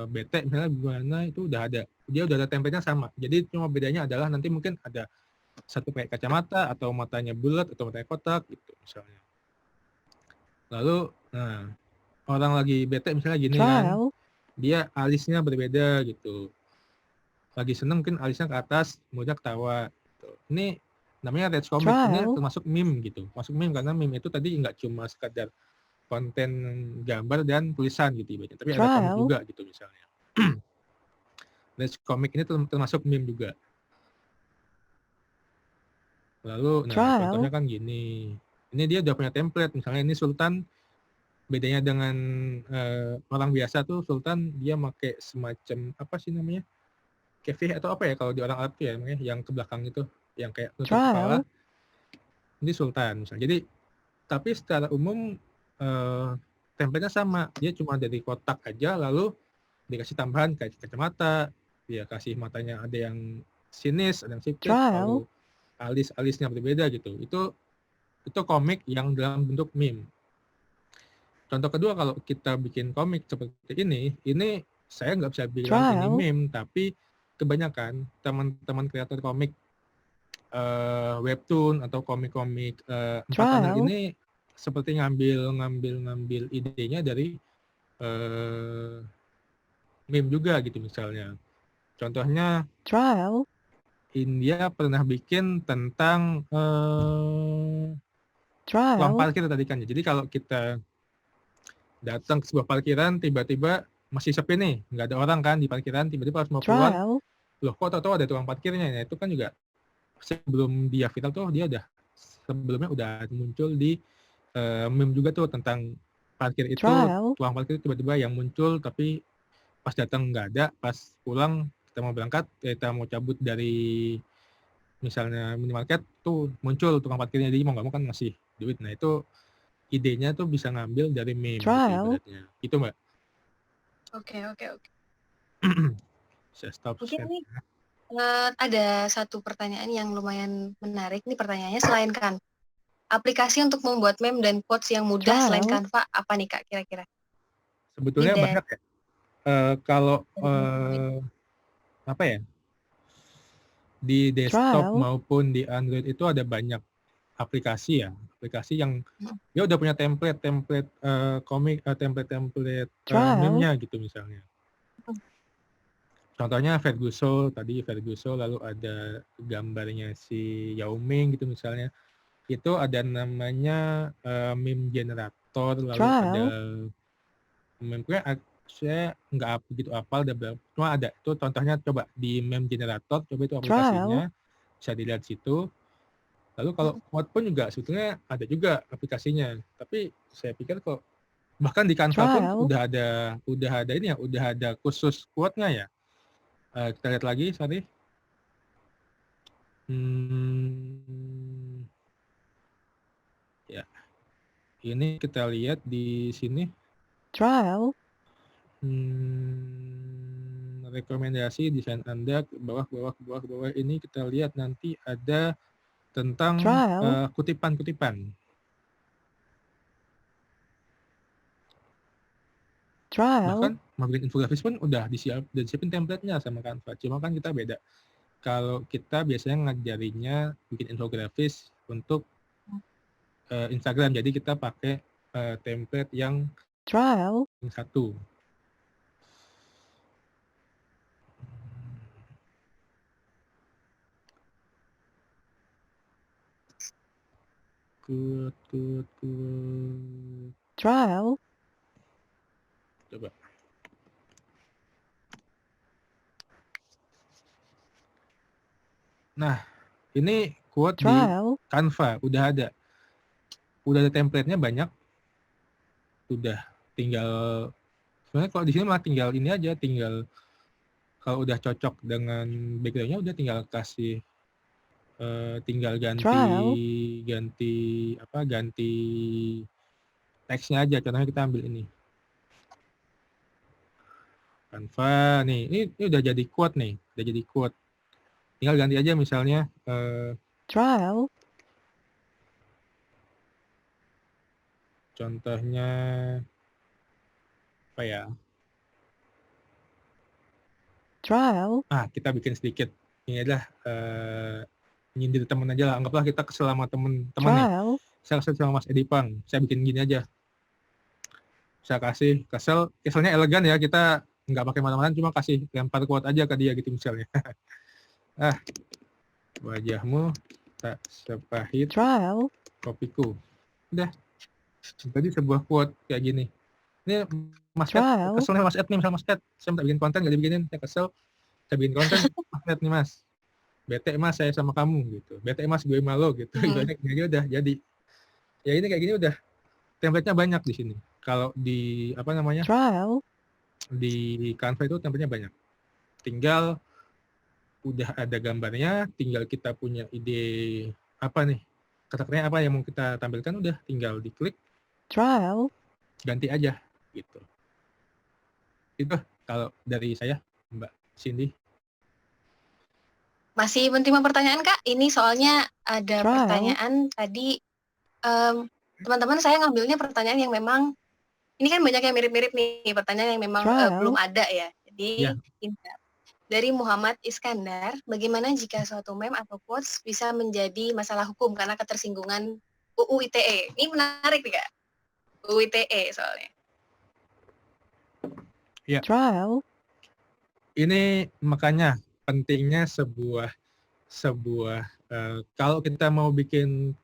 bete misalnya gimana, itu udah ada. Dia udah ada template-nya sama. Jadi cuma bedanya adalah nanti mungkin ada satu pakai kacamata atau matanya bulat atau matanya kotak gitu misalnya. Lalu orang lagi bete misalnya gini kan, dia alisnya berbeda gitu. Lagi seneng mungkin alisnya ke atas, mulutnya ketawa gitu. Ini namanya Reds Comic. Ini termasuk meme gitu. Masuk meme karena meme itu tadi nggak cuma sekadar konten gambar dan tulisan gitu ibaratnya, tapi ada komik juga gitu misalnya. Reds Comic ini termasuk meme juga. Lalu contohnya kan gini. Ini dia udah punya template, misalnya ini Sultan, bedanya dengan orang biasa tuh Sultan dia pakai semacam apa sih namanya? Kefih atau apa ya kalau di orang Arab tuh ya, yang ke belakang itu, yang kayak nutup kepala. Ini Sultan misalnya. Jadi tapi secara umum template-nya sama. Dia cuma dari kotak aja lalu dikasih tambahan kayak kacamata, dia kasih matanya ada yang sinis, ada yang sipit, lalu alis-alisnya berbeda gitu. Itu komik yang dalam bentuk meme. Contoh kedua, kalau kita bikin komik seperti ini saya nggak bisa bilang ini meme, tapi kebanyakan teman-teman kreator komik webtoon atau komik-komik 4 panel ini seperti ngambil idenya dari meme juga gitu misalnya. Contohnya India pernah bikin tentang tukang parkir tadi kan. Jadi kalau kita datang ke sebuah parkiran, tiba-tiba masih sepi nih, nggak ada orang kan di parkiran, tiba-tiba harus mau keluar, loh kok tahu-tahu ada tukang parkirnya. Nah itu kan juga sebelum dia viral tuh dia sebelumnya udah muncul di meme juga tuh tentang parkir itu, tukang parkir tiba-tiba yang muncul, tapi pas datang nggak ada, pas pulang kita mau berangkat, kita mau cabut dari misalnya minimarket tuh muncul tukang parkirnya, jadi mau nggak mau kan ngasih duit. Nah itu idenya tuh bisa ngambil dari meme gitu ibaratnya. Gitu Mbak. Oke. Saya stop. Mungkin ini ada satu pertanyaan yang lumayan menarik nih pertanyaannya. Selain kan aplikasi untuk membuat meme dan quotes yang mudah selain Canva, apa nih Kak kira-kira? Sebetulnya banyak ya. Kalau di desktop maupun di Android itu ada banyak aplikasi yang dia udah punya template komik, template meme-nya gitu misalnya. Contohnya Verguso, lalu ada gambarnya si Yao Ming gitu misalnya. Itu ada namanya meme generator, lalu ada meme-nya saya nggak begitu hafal, cuma ada. Itu contohnya coba di meme generator, coba itu aplikasinya, bisa dilihat situ. Lalu kalau quote pun juga sebetulnya ada juga aplikasinya. Tapi saya pikir kok Bahkan di Canva pun Trial. udah ada ini ya, udah ada khusus quote-nya ya. Kita lihat lagi, sorry. Ya. Ini kita lihat di sini. Trial. Rekomendasi desain Anda ke bawah ini kita lihat nanti ada tentang Trial. kutipan-kutipan. Trial. Bahkan mau bikin infografis pun udah disiapin template-nya sama Canva. Cuma kan kita beda. Kalau kita biasanya ngajarinnya bikin infografis untuk Instagram, jadi kita pakai template yang Trial. satu. Trial. Coba. Nah, ini quote Trial. di Canva, udah ada template-nya banyak. Udah tinggal, sebenarnya kalau di sini malah tinggal ini aja, tinggal kalau udah cocok dengan background-nya udah tinggal kasih, tinggal ganti teksnya aja. Contohnya kita ambil ini. Canva nih, ini udah jadi quote nih, udah jadi quote. Tinggal ganti aja misalnya Trial. contohnya apa ya? Trial. Kita bikin sedikit. Ini adalah nyindir temen aja lah. Anggaplah kita kesel sama temen nih. Trial. Saya kesel sama Mas Edipang. Saya bikin gini aja. Saya kasih keselnya elegan ya. Kita nggak pakai mana-mana, cuma kasih lempar quote aja ke dia gitu misalnya. Wajahmu tak sepahit Trial. kopiku. Udah. Tadi sebuah quote kayak gini. Ini Mas Ed, Trial. keselnya Mas Ed nih, misalnya Mas Ed, saya minta bikin konten nggak dibikinin, saya kesel, saya bikin konten, Mas Ed nih Mas, bete Mas saya sama kamu gitu, bete Mas gue malu gitu, ibaratnya gini udah jadi. Ya ini kayak gini udah, template-nya banyak di sini. Kalau di Trial. di Canva itu template-nya banyak. Tinggal udah ada gambarnya, tinggal kita punya ide apa nih, kata-katanya apa yang mau kita tampilkan, udah tinggal diklik, Trial. ganti aja gitu. Itu kalau dari saya, Mbak Cindy. Masih menerima pertanyaan, Kak? Ini soalnya ada Trial. pertanyaan tadi, teman-teman saya ngambilnya pertanyaan yang memang, ini kan banyak yang mirip-mirip nih, pertanyaan yang memang belum ada ya. Jadi dari Muhammad Iskandar, bagaimana jika suatu meme atau quotes bisa menjadi masalah hukum karena ketersinggungan UU ITE? Ini menarik nih, Kak. UU ITE soalnya. Ya. Trial. Ini makanya pentingnya sebuah kalau kita mau bikin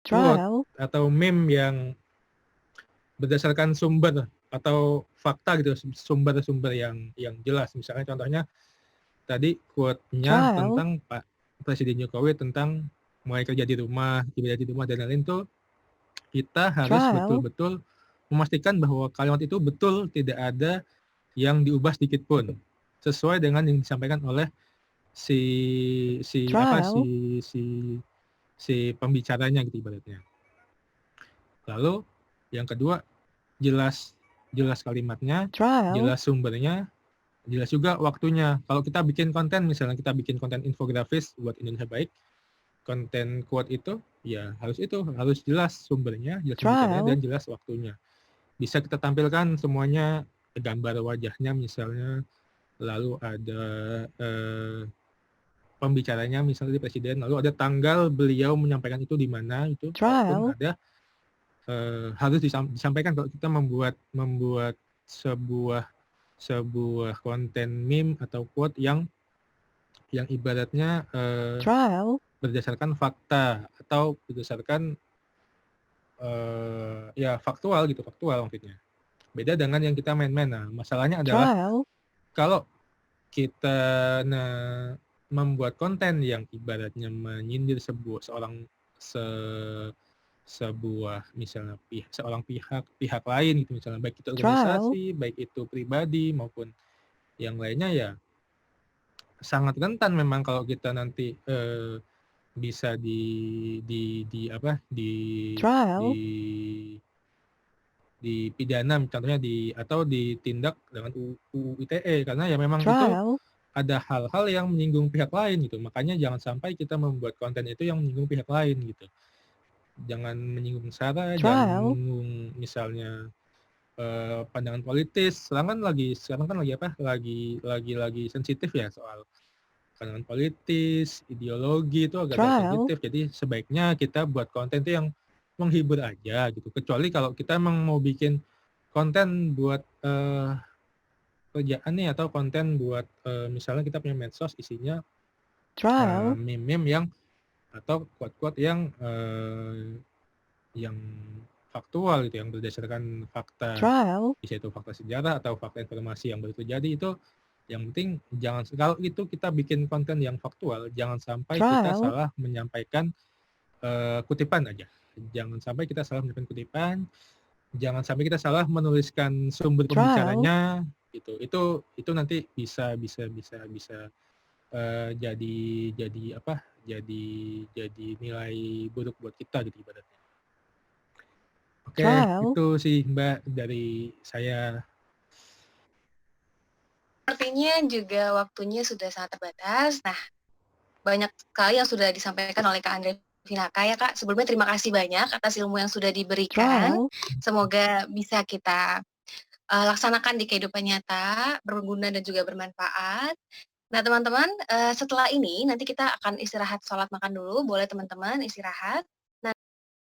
quote atau meme yang berdasarkan sumber atau fakta gitu, sumber-sumber yang jelas. Misalnya contohnya tadi quote-nya tentang Pak Presiden Jokowi tentang mulai kerja di rumah, ibadah di rumah dan lain-lain, itu kita harus betul-betul memastikan bahwa kalimat itu betul, tidak ada yang diubah sedikit pun, sesuai dengan yang disampaikan oleh si pembicaranya gitu ibaratnya. Lalu yang kedua, jelas kalimatnya, jelas sumbernya, jelas juga waktunya. Kalau kita bikin konten, misalnya kita bikin konten infografis buat Indonesia Baik, konten quote itu ya harus jelas sumbernya, jelas pembicaranya, dan jelas waktunya. Bisa kita tampilkan semuanya, gambar wajahnya misalnya, lalu ada pembicaranya misalnya di presiden, lalu ada tanggal beliau menyampaikan itu di mana, itu walaupun ada harus disampaikan. Kalau kita membuat sebuah konten meme atau quote yang ibaratnya berdasarkan fakta atau berdasarkan faktual maksudnya. Beda dengan yang kita main-main. Nah, masalahnya adalah kalau kita membuat konten yang ibaratnya menyindir seorang sebuah misalnya seorang pihak lain gitu, misalnya baik itu trial, organisasi, baik itu pribadi maupun yang lainnya, ya sangat rentan memang kalau kita nanti bisa di apa trial, dipidana, contohnya atau ditindak dengan UU ITE, karena ya memang itu trial, ada hal-hal yang menyinggung pihak lain gitu. Makanya jangan sampai kita membuat konten itu yang menyinggung pihak lain gitu. Jangan menyinggung sara, jangan trial, menyinggung misalnya pandangan politis. Sekarang kan lagi sensitif ya soal pandangan politis, ideologi itu agak trial, sensitif. Jadi sebaiknya kita buat konten itu yang menghibur aja gitu. Kecuali kalau kita emang mau bikin konten buat kerjaan nih, atau konten buat misalnya kita punya medsos isinya trial, meme-meme yang atau quote-quote yang faktual gitu, yang berdasarkan fakta, trial, bisa itu fakta sejarah atau fakta informasi yang baru terjadi. Itu yang penting jangan, kalau itu kita bikin konten yang faktual, jangan sampai kita trial, salah menyampaikan kutipan aja. Jangan sampai kita salah menyampaikan kutipan, jangan sampai kita salah menuliskan sumber trial, pembicaranya gitu. Itu nanti bisa jadi apa? Jadi nilai buruk buat kita gitu ibaratnya. Oke, trial, itu sih Mbak dari saya. Sepertinya juga waktunya sudah sangat terbatas. Nah, banyak sekali yang sudah disampaikan oleh Kak Andre Vinaka ya Kak. Sebelumnya terima kasih banyak atas ilmu yang sudah diberikan. trial, Semoga bisa kita laksanakan di kehidupan nyata, berguna dan juga bermanfaat. Nah teman-teman, setelah ini nanti kita akan istirahat sholat makan dulu. Boleh teman-teman istirahat.